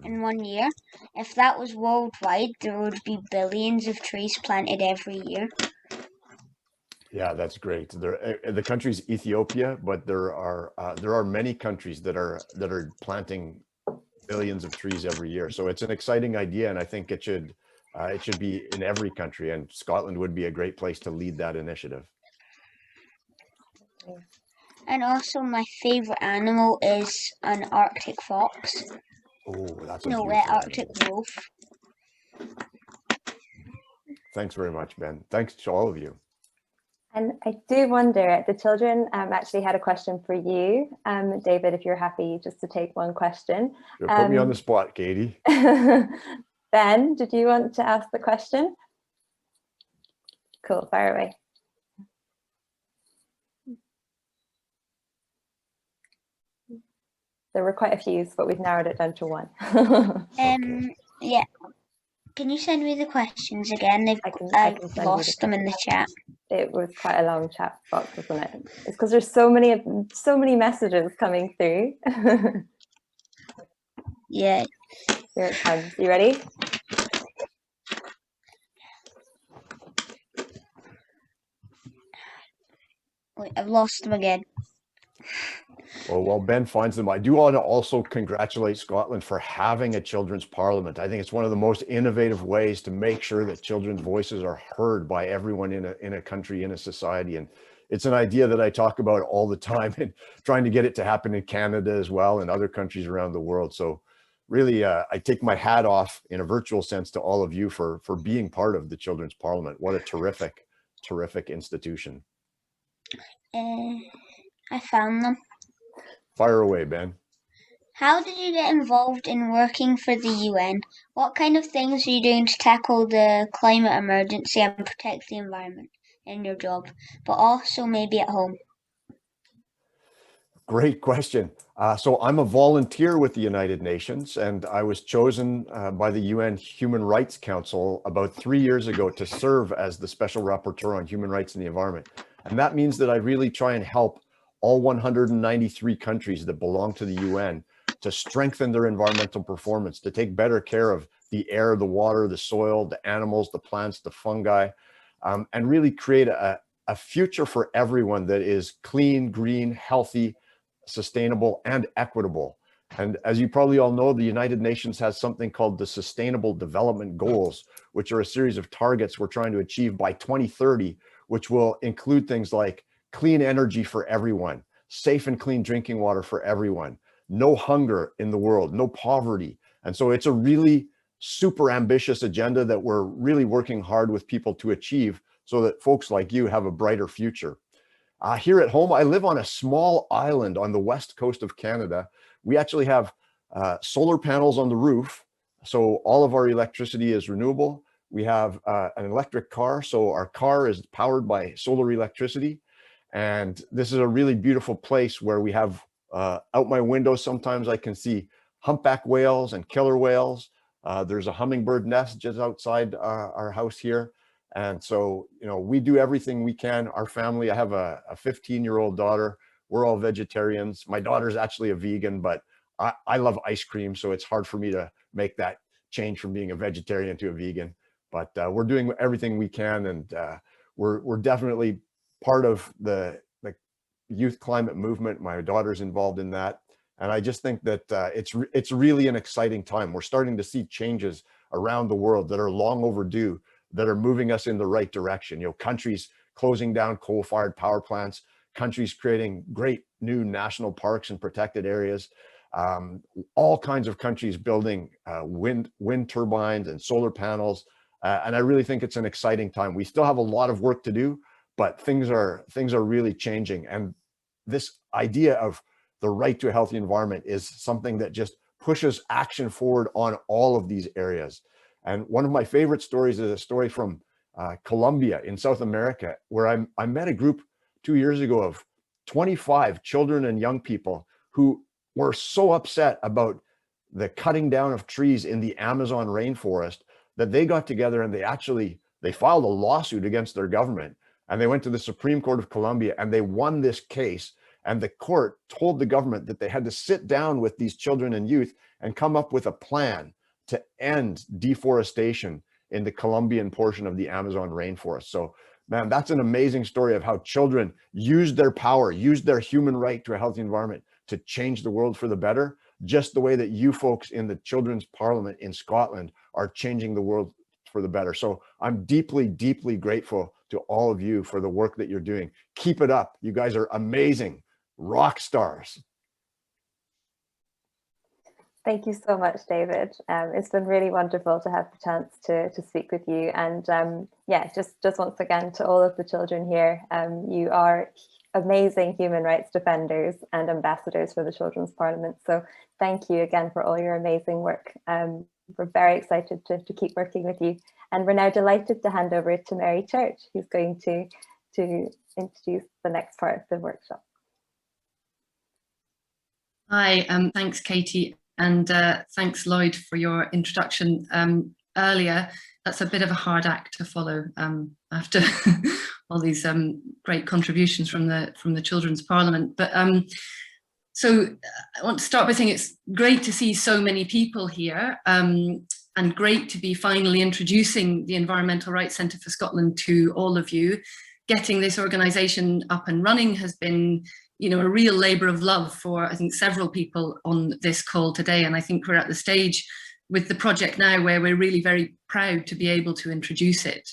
in 1 year. If that was worldwide, there would be billions of trees planted every year. Yeah, that's great. The country's Ethiopia, but there are many countries that are planting billions of trees every year. So it's an exciting idea, and I think it should be in every country, and Scotland would be a great place to lead that initiative. And also my favorite animal is an Arctic fox. Oh, that's a no, beautiful Arctic wolf. Thanks very much, Ben. Thanks to all of you. And I do wonder, the children actually had a question for you, David, if you're happy just to take one question. You'll put me on the spot, Katie. Ben, did you want to ask the question? Cool, fire away. There were quite a few, but we've narrowed it down to one. Okay. Yeah. Can you send me the questions again? I've lost them in the chat. It was quite a long chat box, wasn't it? It's because there's so many messages coming through. Yeah. Here it comes. You ready? Wait, I've lost them again. Well, while Ben finds them, I do want to also congratulate Scotland for having a children's parliament. I think it's one of the most innovative ways to make sure that children's voices are heard by everyone in a country, in a society. And it's an idea that I talk about all the time, and trying to get it to happen in Canada as well and other countries around the world. So really, I take my hat off in a virtual sense to all of you for being part of the children's parliament. What a terrific, terrific institution. I found them. Fire away, Ben. How did you get involved in working for the UN? What kind of things are you doing to tackle the climate emergency and protect the environment in your job, but also maybe at home? Great question. So I'm a volunteer with the United Nations, and I was chosen by the UN Human Rights Council about 3 years ago to serve as the Special Rapporteur on Human Rights and the Environment. And that means that I really try and help all 193 countries that belong to the UN to strengthen their environmental performance, to take better care of the air, the water, the soil, the animals, the plants, the fungi, and really create a future for everyone that is clean, green, healthy, sustainable, and equitable. And as you probably all know, the United Nations has something called the Sustainable Development Goals, which are a series of targets we're trying to achieve by 2030, which will include things like clean energy for everyone, safe and clean drinking water for everyone, no hunger in the world, no poverty. And so it's a really super ambitious agenda that we're really working hard with people to achieve so that folks like you have a brighter future. Here at home, I live on a small island on the west coast of Canada. We actually have solar panels on the roof, so all of our electricity is renewable. We have an electric car, so our car is powered by solar electricity. And this is a really beautiful place where we have, out my window, sometimes I can see humpback whales and killer whales. There's a hummingbird nest just outside our house here. And so, you know, we do everything we can. Our family, I have a 15-year-old daughter. We're all vegetarians. My daughter's actually a vegan, but I love ice cream, so it's hard for me to make that change from being a vegetarian to a vegan. But we're doing everything we can, and we're definitely part of the youth climate movement. My daughter's involved in that. And I just think that it's really an exciting time. We're starting to see changes around the world that are long overdue, that are moving us in the right direction. You know, countries closing down coal-fired power plants, countries creating great new national parks and protected areas, all kinds of countries building wind turbines and solar panels. And I really think it's an exciting time. We still have a lot of work to do, but things are really changing. And this idea of the right to a healthy environment is something that just pushes action forward on all of these areas. And one of my favorite stories is a story from Colombia in South America, where I met a group 2 years ago of 25 children and young people who were so upset about the cutting down of trees in the Amazon rainforest that they got together and they filed a lawsuit against their government. And they went to the Supreme Court of Colombia and they won this case. And the court told the government that they had to sit down with these children and youth and come up with a plan to end deforestation in the Colombian portion of the Amazon rainforest. So, man, that's an amazing story of how children used their power, used their human right to a healthy environment to change the world for the better, just the way that you folks in the Children's Parliament in Scotland are changing the world for the better. So I'm deeply, deeply grateful to all of you for the work that you're doing. Keep it up. You guys are amazing. Rock stars. Thank you so much, David. It's been really wonderful to have the chance to speak with you. And yeah, just once again to all of the children here, you are amazing human rights defenders and ambassadors for the Children's Parliament. So thank you again for all your amazing work. We're very excited to keep working with you. And we're now delighted to hand over to Mary Church, who's going to introduce the next part of the workshop. Hi, thanks, Katie. And thanks, Lloyd, for your introduction earlier. That's a bit of a hard act to follow after all these great contributions from the Children's Parliament. But so I want to start by saying it's great to see so many people here, and great to be finally introducing the Environmental Rights Centre for Scotland to all of you. Getting this organisation up and running has been, you know, a real labour of love for, I think, several people on this call today. And I think we're at the stage with the project now where we're really very proud to be able to introduce it.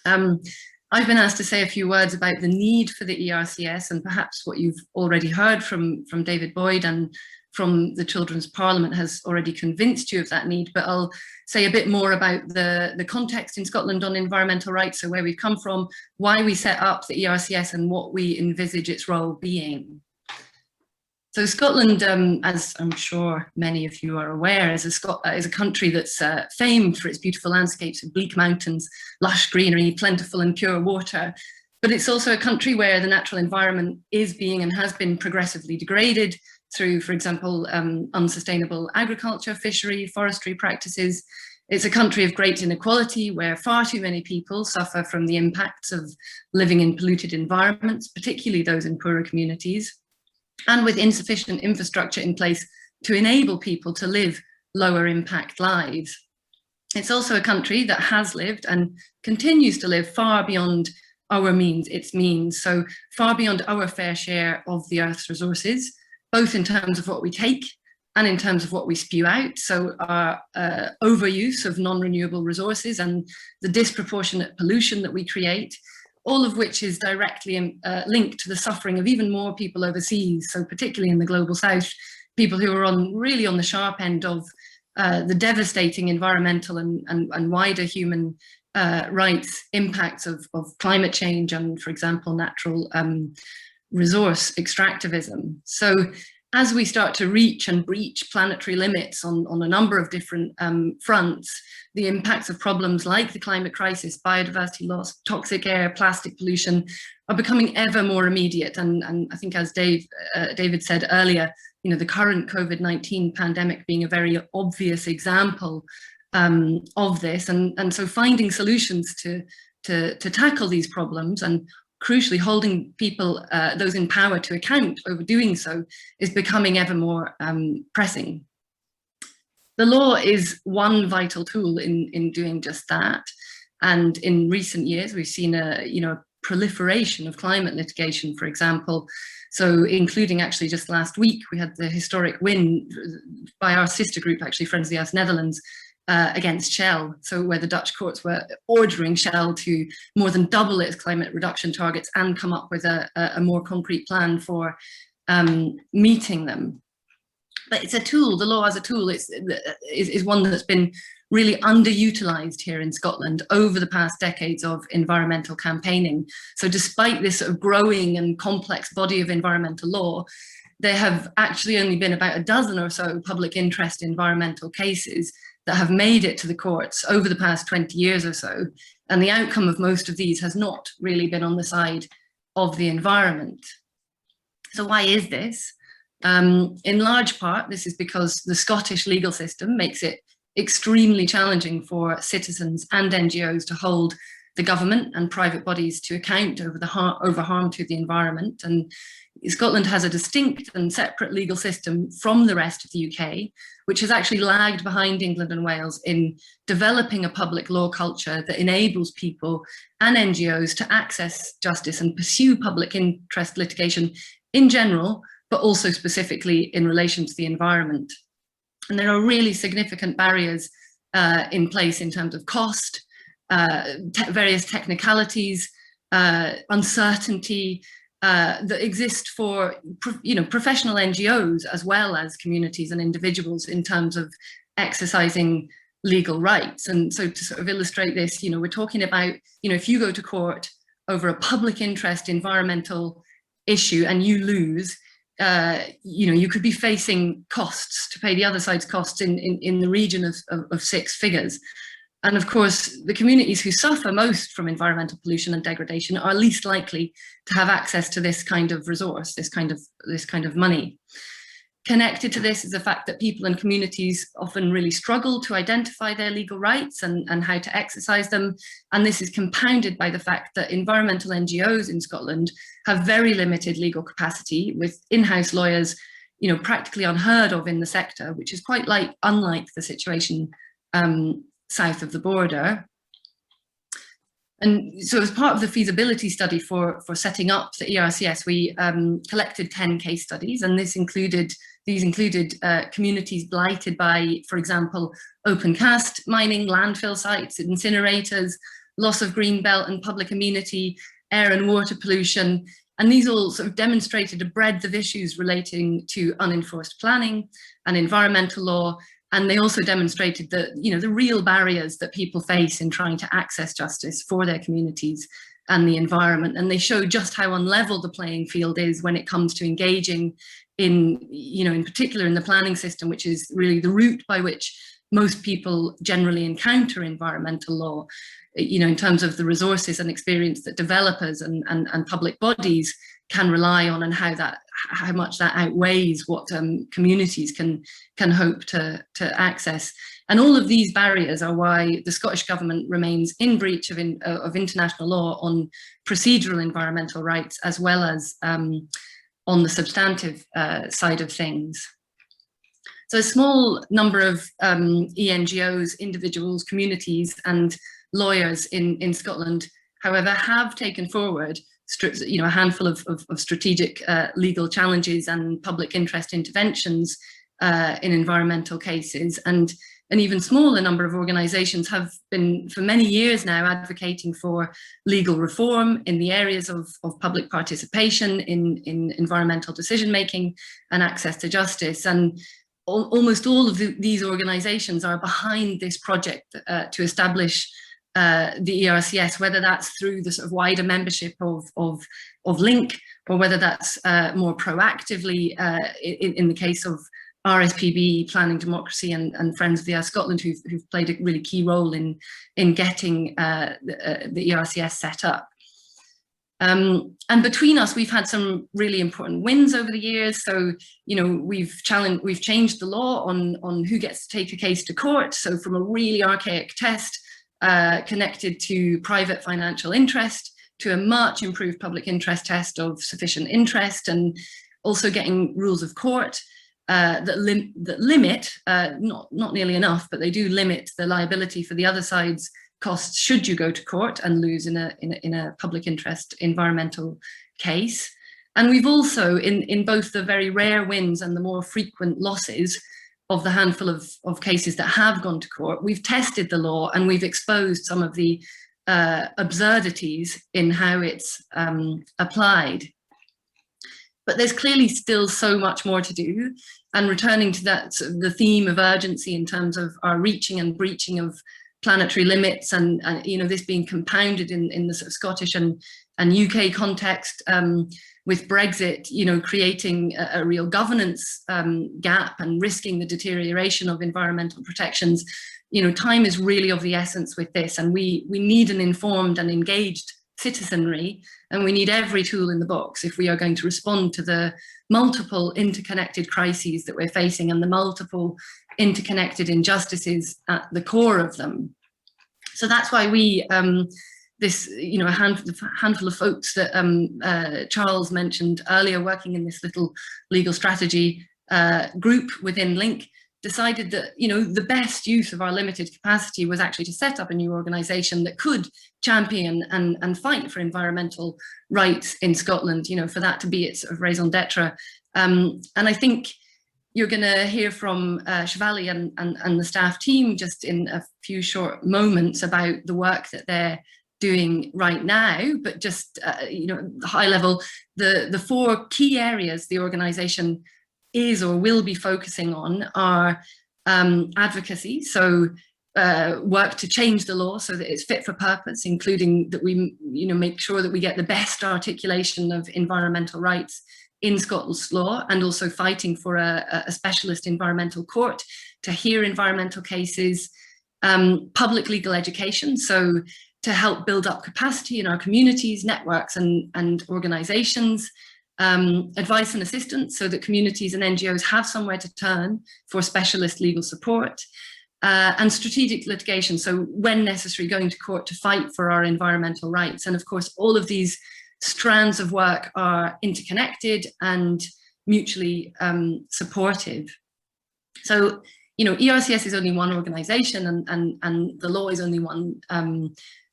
I've been asked to say a few words about the need for the ERCS, and perhaps what you've already heard from David Boyd and from the Children's Parliament has already convinced you of that need, but I'll say a bit more about the context in Scotland on environmental rights, so where we've come from, why we set up the ERCS and what we envisage its role being. So Scotland, as I'm sure many of you are aware, is a country that's famed for its beautiful landscapes of bleak mountains, lush greenery, plentiful and pure water. But it's also a country where the natural environment is being and has been progressively degraded through, for example, unsustainable agriculture, fishery, forestry practices. It's a country of great inequality where far too many people suffer from the impacts of living in polluted environments, particularly those in poorer communities, and with insufficient infrastructure in place to enable people to live lower impact lives. It's also a country that has lived and continues to live far beyond our means, its means, so far beyond our fair share of the Earth's resources, both in terms of what we take and in terms of what we spew out. So our overuse of non-renewable resources and the disproportionate pollution that we create, all of which is directly linked to the suffering of even more people overseas, so particularly in the global south, people who are really on the sharp end of the devastating environmental and wider human rights impacts of climate change and, for example, natural resource extractivism. So as we start to reach and breach planetary limits on a number of different fronts, the impacts of problems like the climate crisis, biodiversity loss, toxic air, plastic pollution are becoming ever more immediate. And I think, as David said earlier, the current COVID-19 pandemic being a very obvious example of this. And so finding solutions to tackle these problems, and crucially holding people, those in power, to account over doing so, is becoming ever more pressing. The law is one vital tool in doing just that. And in recent years, we've seen a proliferation of climate litigation, for example. So including actually just last week, we had the historic win by our sister group, actually Friends of the Earth Netherlands, against Shell. So where the Dutch courts were ordering Shell to more than double its climate reduction targets and come up with a more concrete plan for meeting them. But it's a tool, the law as a tool is one that's been really underutilized here in Scotland over the past decades of environmental campaigning. So despite this sort of growing and complex body of environmental law, there have actually only been about a dozen or so public interest environmental cases that have made it to the courts over the past 20 years or so. And the outcome of most of these has not really been on the side of the environment. So why is this? In large part, this is because the Scottish legal system makes it extremely challenging for citizens and NGOs to hold the government and private bodies to account over harm to the environment. And Scotland has a distinct and separate legal system from the rest of the UK, which has actually lagged behind England and Wales in developing a public law culture that enables people and NGOs to access justice and pursue public interest litigation in general, but also specifically in relation to the environment. And there are really significant barriers in place in terms of cost, various technicalities, uncertainty that exist for professional NGOs as well as communities and individuals in terms of exercising legal rights. And so to sort of illustrate this, we're talking about, if you go to court over a public interest environmental issue and you lose, you could be facing costs to pay the other side's costs in the region of six figures. And of course, the communities who suffer most from environmental pollution and degradation are least likely to have access to this kind of resource, this kind of money. Connected to this is the fact that people and communities often really struggle to identify their legal rights and how to exercise them. And this is compounded by the fact that environmental NGOs in Scotland have very limited legal capacity, with in-house lawyers, practically unheard of in the sector, which is quite unlike the situation south of the border. And so as part of the feasibility study for setting up the ERCS, we collected 10 case studies, and these included communities blighted by, for example, open cast mining, landfill sites, incinerators, loss of green belt and public amenity, air and water pollution. And these all sort of demonstrated a breadth of issues relating to unenforced planning and environmental law. And they also demonstrated that, the real barriers that people face in trying to access justice for their communities and the environment. And they show just how unlevel the playing field is when it comes to engaging in particular in the planning system, which is really the route by which most people generally encounter environmental law, in terms of the resources and experience that developers and public bodies can rely on, and how much that outweighs what communities can hope to access. And all of these barriers are why the Scottish Government remains in breach of international law on procedural environmental rights, as well as on the substantive side of things. So a small number of ENGOs, individuals, communities and lawyers in Scotland, however, have taken forward a handful of strategic legal challenges and public interest interventions in environmental cases. And an even smaller number of organisations have been for many years now advocating for legal reform in the areas of public participation in environmental decision making and access to justice. And almost all of these organisations are behind this project to establish the ERCS, whether that's through the sort of wider membership of LINK, or whether that's more proactively in the case of RSPB, Planning Democracy, and Friends of the Earth Scotland, who've played a really key role in getting the ERCS set up. And between us, we've had some really important wins over the years. So, you know, we've changed the law on who gets to take a case to court. So from a really archaic test connected to private financial interest to a much improved public interest test of sufficient interest, and also getting rules of court that limit, not nearly enough, but they do limit the liability for the other side's costs should you go to court and lose in a public interest environmental case. And we've also, in both the very rare wins and the more frequent losses of the handful of cases that have gone to court, we've tested the law and we've exposed some of the absurdities in how it's applied. But there's clearly still so much more to do. And returning to that, the theme of urgency in terms of our reaching and breaching of planetary limits, and you know, this being compounded in the sort of Scottish and UK context, with Brexit, you know, creating a real governance gap and risking the deterioration of environmental protections. You know, time is really of the essence with this, and we need an informed and engaged citizenry, and we need every tool in the box if we are going to respond to the multiple interconnected crises that we're facing and the multiple interconnected injustices at the core of them. So that's why we, this, you know, a handful of folks that Charles mentioned earlier, working in this little legal strategy group within LINK, decided that, you know, the best use of our limited capacity was actually to set up a new organisation that could champion and fight for environmental rights in Scotland, you know, for that to be its sort of raison d'etre. And I think you're going to hear from Shivali and the staff team just in a few short moments about the work that they're doing right now, but just, you know, high level, the four key areas the organisation is or will be focusing on are advocacy, so work to change the law so that it's fit for purpose, including that we, you know, make sure that we get the best articulation of environmental rights in Scotland's law, and also fighting for a specialist environmental court to hear environmental cases, public legal education, so to help build up capacity in our communities, networks and organisations, advice and assistance so that communities and NGOs have somewhere to turn for specialist legal support, and strategic litigation, so when necessary going to court to fight for our environmental rights. And of course all of these strands of work are interconnected and mutually supportive. So, you know, ERCS is only one organisation and the law is only one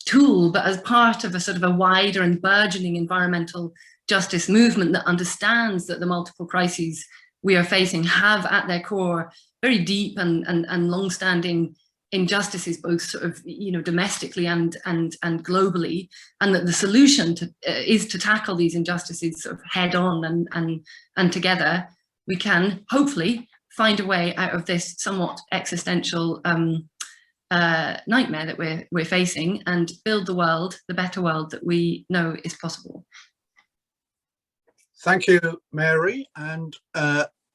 tool, but as part of a sort of a wider and burgeoning environmental justice movement that understands that the multiple crises we are facing have at their core very deep and long-standing injustices, both sort of, you know, domestically and globally, and that the solution is to tackle these injustices sort of head on, and together we can hopefully find a way out of this somewhat existential nightmare that we're facing, and build the world, the better world that we know is possible. Thank you, Mary, and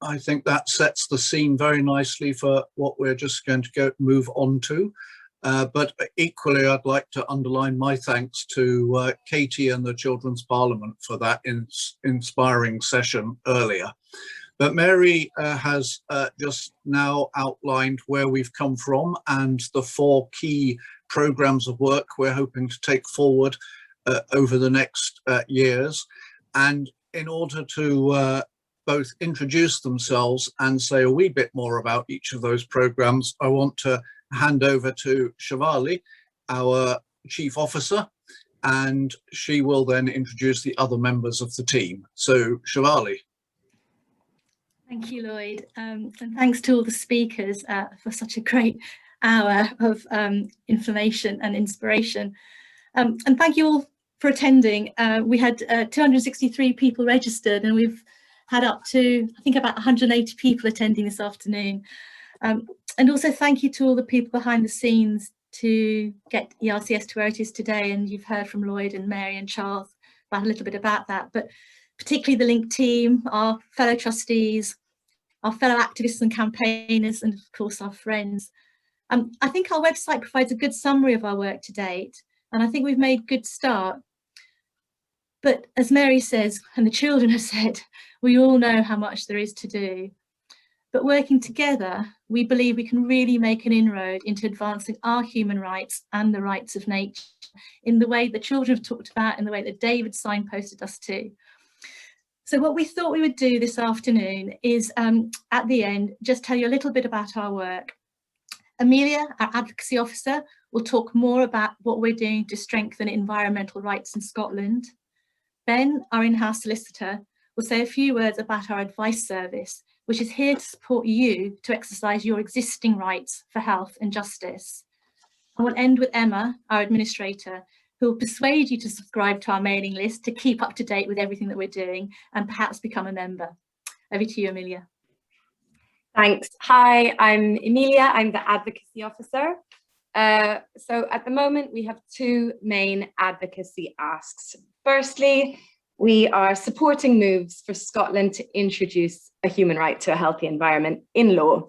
I think that sets the scene very nicely for what we're just going to move on to. But equally, I'd like to underline my thanks to Katie and the Children's Parliament for that inspiring session earlier. But Mary has just now outlined where we've come from and the four key programmes of work we're hoping to take forward over the next years. And in order to both introduce themselves and say a wee bit more about each of those programmes, I want to hand over to Shivali, our Chief Officer, and she will then introduce the other members of the team. So, Shivali. Thank you, Lloyd, and thanks to all the speakers for such a great hour of information and inspiration. And thank you all for attending. We had 263 people registered, and we've had up to, I think, about 180 people attending this afternoon. And also thank you to all the people behind the scenes to get ERCS to where it is today. And you've heard from Lloyd and Mary and Charles about a little bit about that, but particularly the Link team, our fellow trustees, our fellow activists and campaigners, and of course our friends. I think our website provides a good summary of our work to date, and I think we've made a good start. But as Mary says, and the children have said, we all know how much there is to do. But working together, we believe we can really make an inroad into advancing our human rights and the rights of nature in the way the children have talked about, in the way that David signposted us to. So what we thought we would do this afternoon is, at the end, just tell you a little bit about our work. Amelia, our advocacy officer, will talk more about what we're doing to strengthen environmental rights in Scotland. Ben, our in-house solicitor, will say a few words about our advice service, which is here to support you to exercise your existing rights for health and justice. I will end with Emma, our administrator, who will persuade you to subscribe to our mailing list to keep up to date with everything that we're doing and perhaps become a member. Over to you, Amelia. Thanks. Hi, I'm Emilia. I'm the advocacy officer. So at the moment, we have two main advocacy asks. Firstly, we are supporting moves for Scotland to introduce a human right to a healthy environment in law.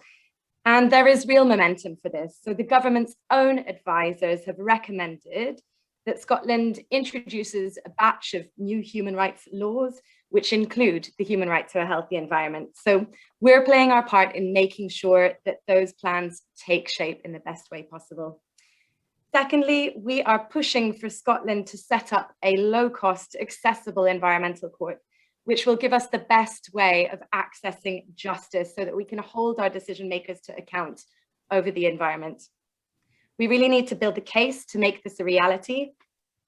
And there is real momentum for this. So the government's own advisors have recommended that Scotland introduces a batch of new human rights laws, which include the human right to a healthy environment. So we're playing our part in making sure that those plans take shape in the best way possible. Secondly, we are pushing for Scotland to set up a low-cost, accessible environmental court, which will give us the best way of accessing justice so that we can hold our decision makers to account over the environment. We really need to build a case to make this a reality.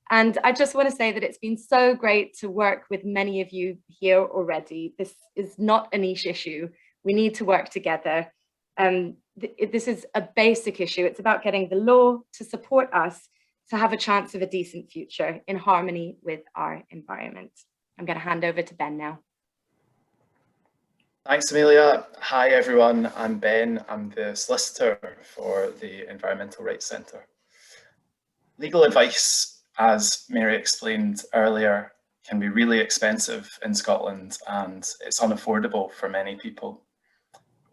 And I just want to say that it's been so great to work with many of you here already. This is not a niche issue. We need to work together. This is a basic issue. It's about getting the law to support us to have a chance of a decent future in harmony with our environment. I'm going to hand over to Ben now. Thanks, Amelia. Hi, everyone. I'm Ben. I'm the solicitor for the Environmental Rights Centre. Legal advice, as Mary explained earlier, can be really expensive in Scotland and it's unaffordable for many people.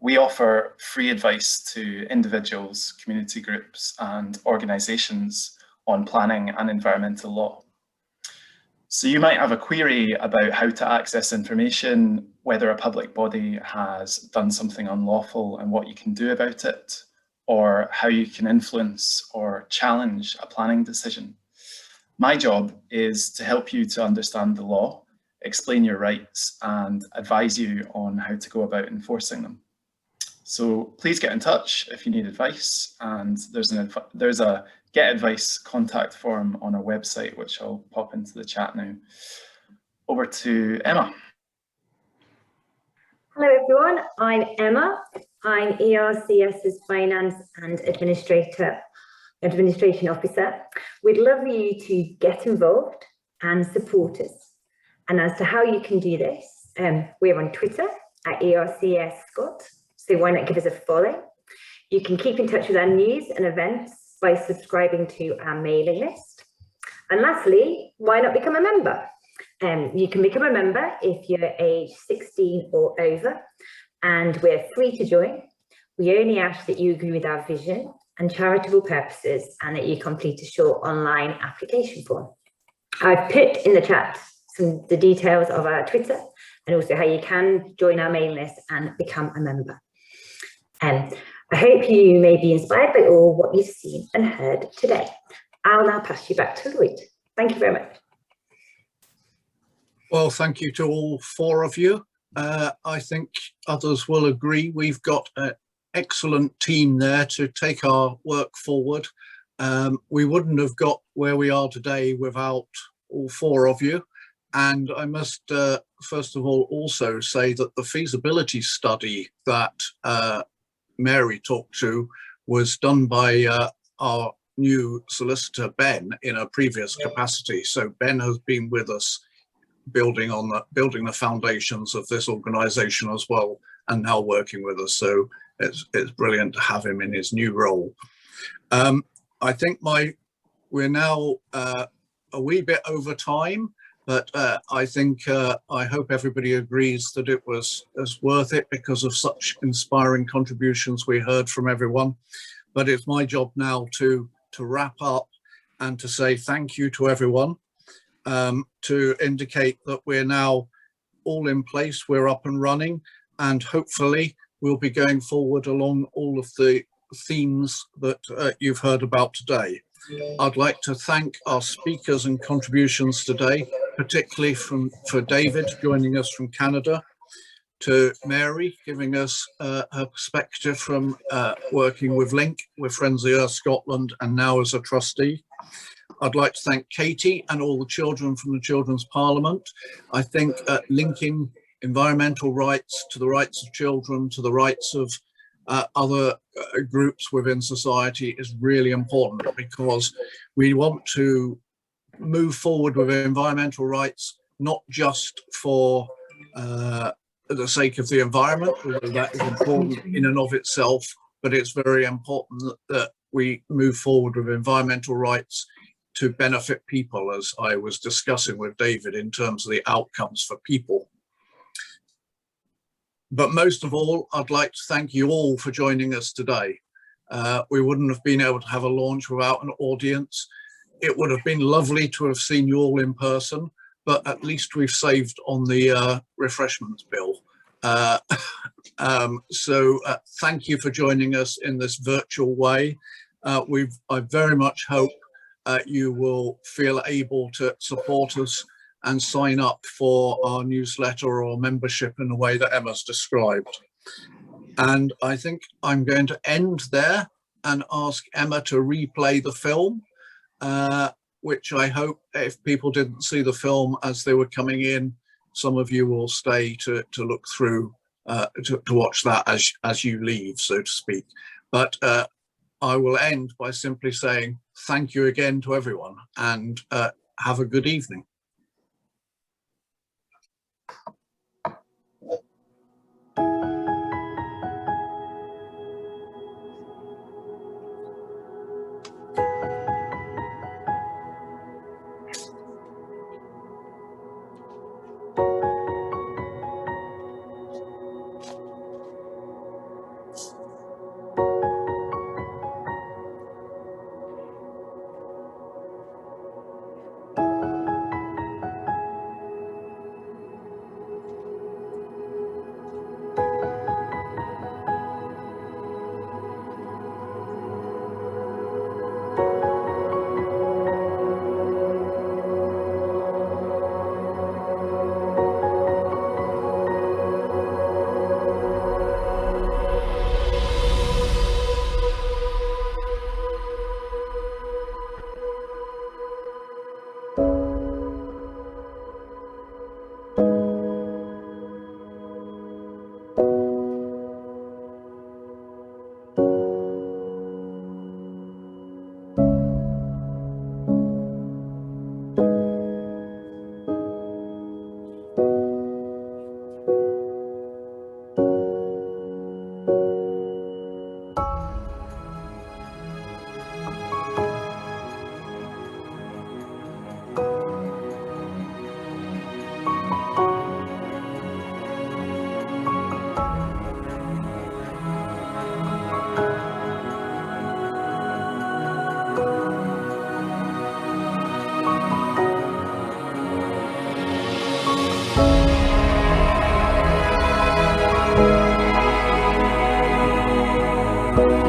We offer free advice to individuals, community groups and organisations on planning and environmental law. So you might have a query about how to access information, whether a public body has done something unlawful and what you can do about it, or how you can influence or challenge a planning decision. My job is to help you to understand the law, explain your rights, and advise you on how to go about enforcing them. So please get in touch if you need advice, and there's a Get Advice contact form on our website, which I'll pop into the chat now. Over to Emma. Hello everyone, I'm Emma. I'm ERCS's Finance and Administration Officer. We'd love you to get involved and support us. And as to how you can do this, we're on Twitter at ERCS Scot, so why not give us a follow? You can keep in touch with our news and events by subscribing to our mailing list. And lastly, why not become a member? You can become a member if you're age 16 or over, and we're free to join. We only ask that you agree with our vision and charitable purposes and that you complete a short online application form. I've put in the chat the details of our Twitter and also how you can join our mailing list and become a member. I hope you may be inspired by all what you've seen and heard today. I'll now pass you back to Lloyd. Thank you very much. Well, thank you to all four of you. I think others will agree. We've got an excellent team there to take our work forward. We wouldn't have got where we are today without all four of you. And I must first of all also say that the feasibility study that Mary talked to was done by our new solicitor Ben in a previous capacity. So Ben has been with us building the foundations of this organisation as well, and now working with us. So it's brilliant to have him in his new role. I think we're now a wee bit over time, but I think I hope everybody agrees that it was worth it because of such inspiring contributions we heard from everyone. But it's my job now to wrap up and to say thank you to everyone, to indicate that we're now all in place, we're up and running, and hopefully we'll be going forward along all of the themes that you've heard about today. I'd like to thank our speakers and contributions today, particularly for David joining us from Canada, to Mary giving us her perspective from working with Link, with Friends of the Earth Scotland, and now as a trustee. I'd like to thank Katie and all the children from the Children's Parliament. I think linking environmental rights to the rights of children, to the rights of other groups within society is really important, because we want to move forward with environmental rights, not just for the sake of the environment, although that is important in and of itself, but it's very important that we move forward with environmental rights to benefit people, as I was discussing with David, in terms of the outcomes for people. But most of all, I'd like to thank you all for joining us today. We wouldn't have been able to have a launch without an audience. It would have been lovely to have seen you all in person, but at least we've saved on the refreshments bill. So thank you for joining us in this virtual way. I very much hope you will feel able to support us and sign up for our newsletter or membership in the way that Emma's described. And I think I'm going to end there and ask Emma to replay the film, which I hope, if people didn't see the film as they were coming in, some of you will stay to look through, to watch that as you leave, so to speak. But I will end by simply saying thank you again to everyone, and have a good evening. Thank you.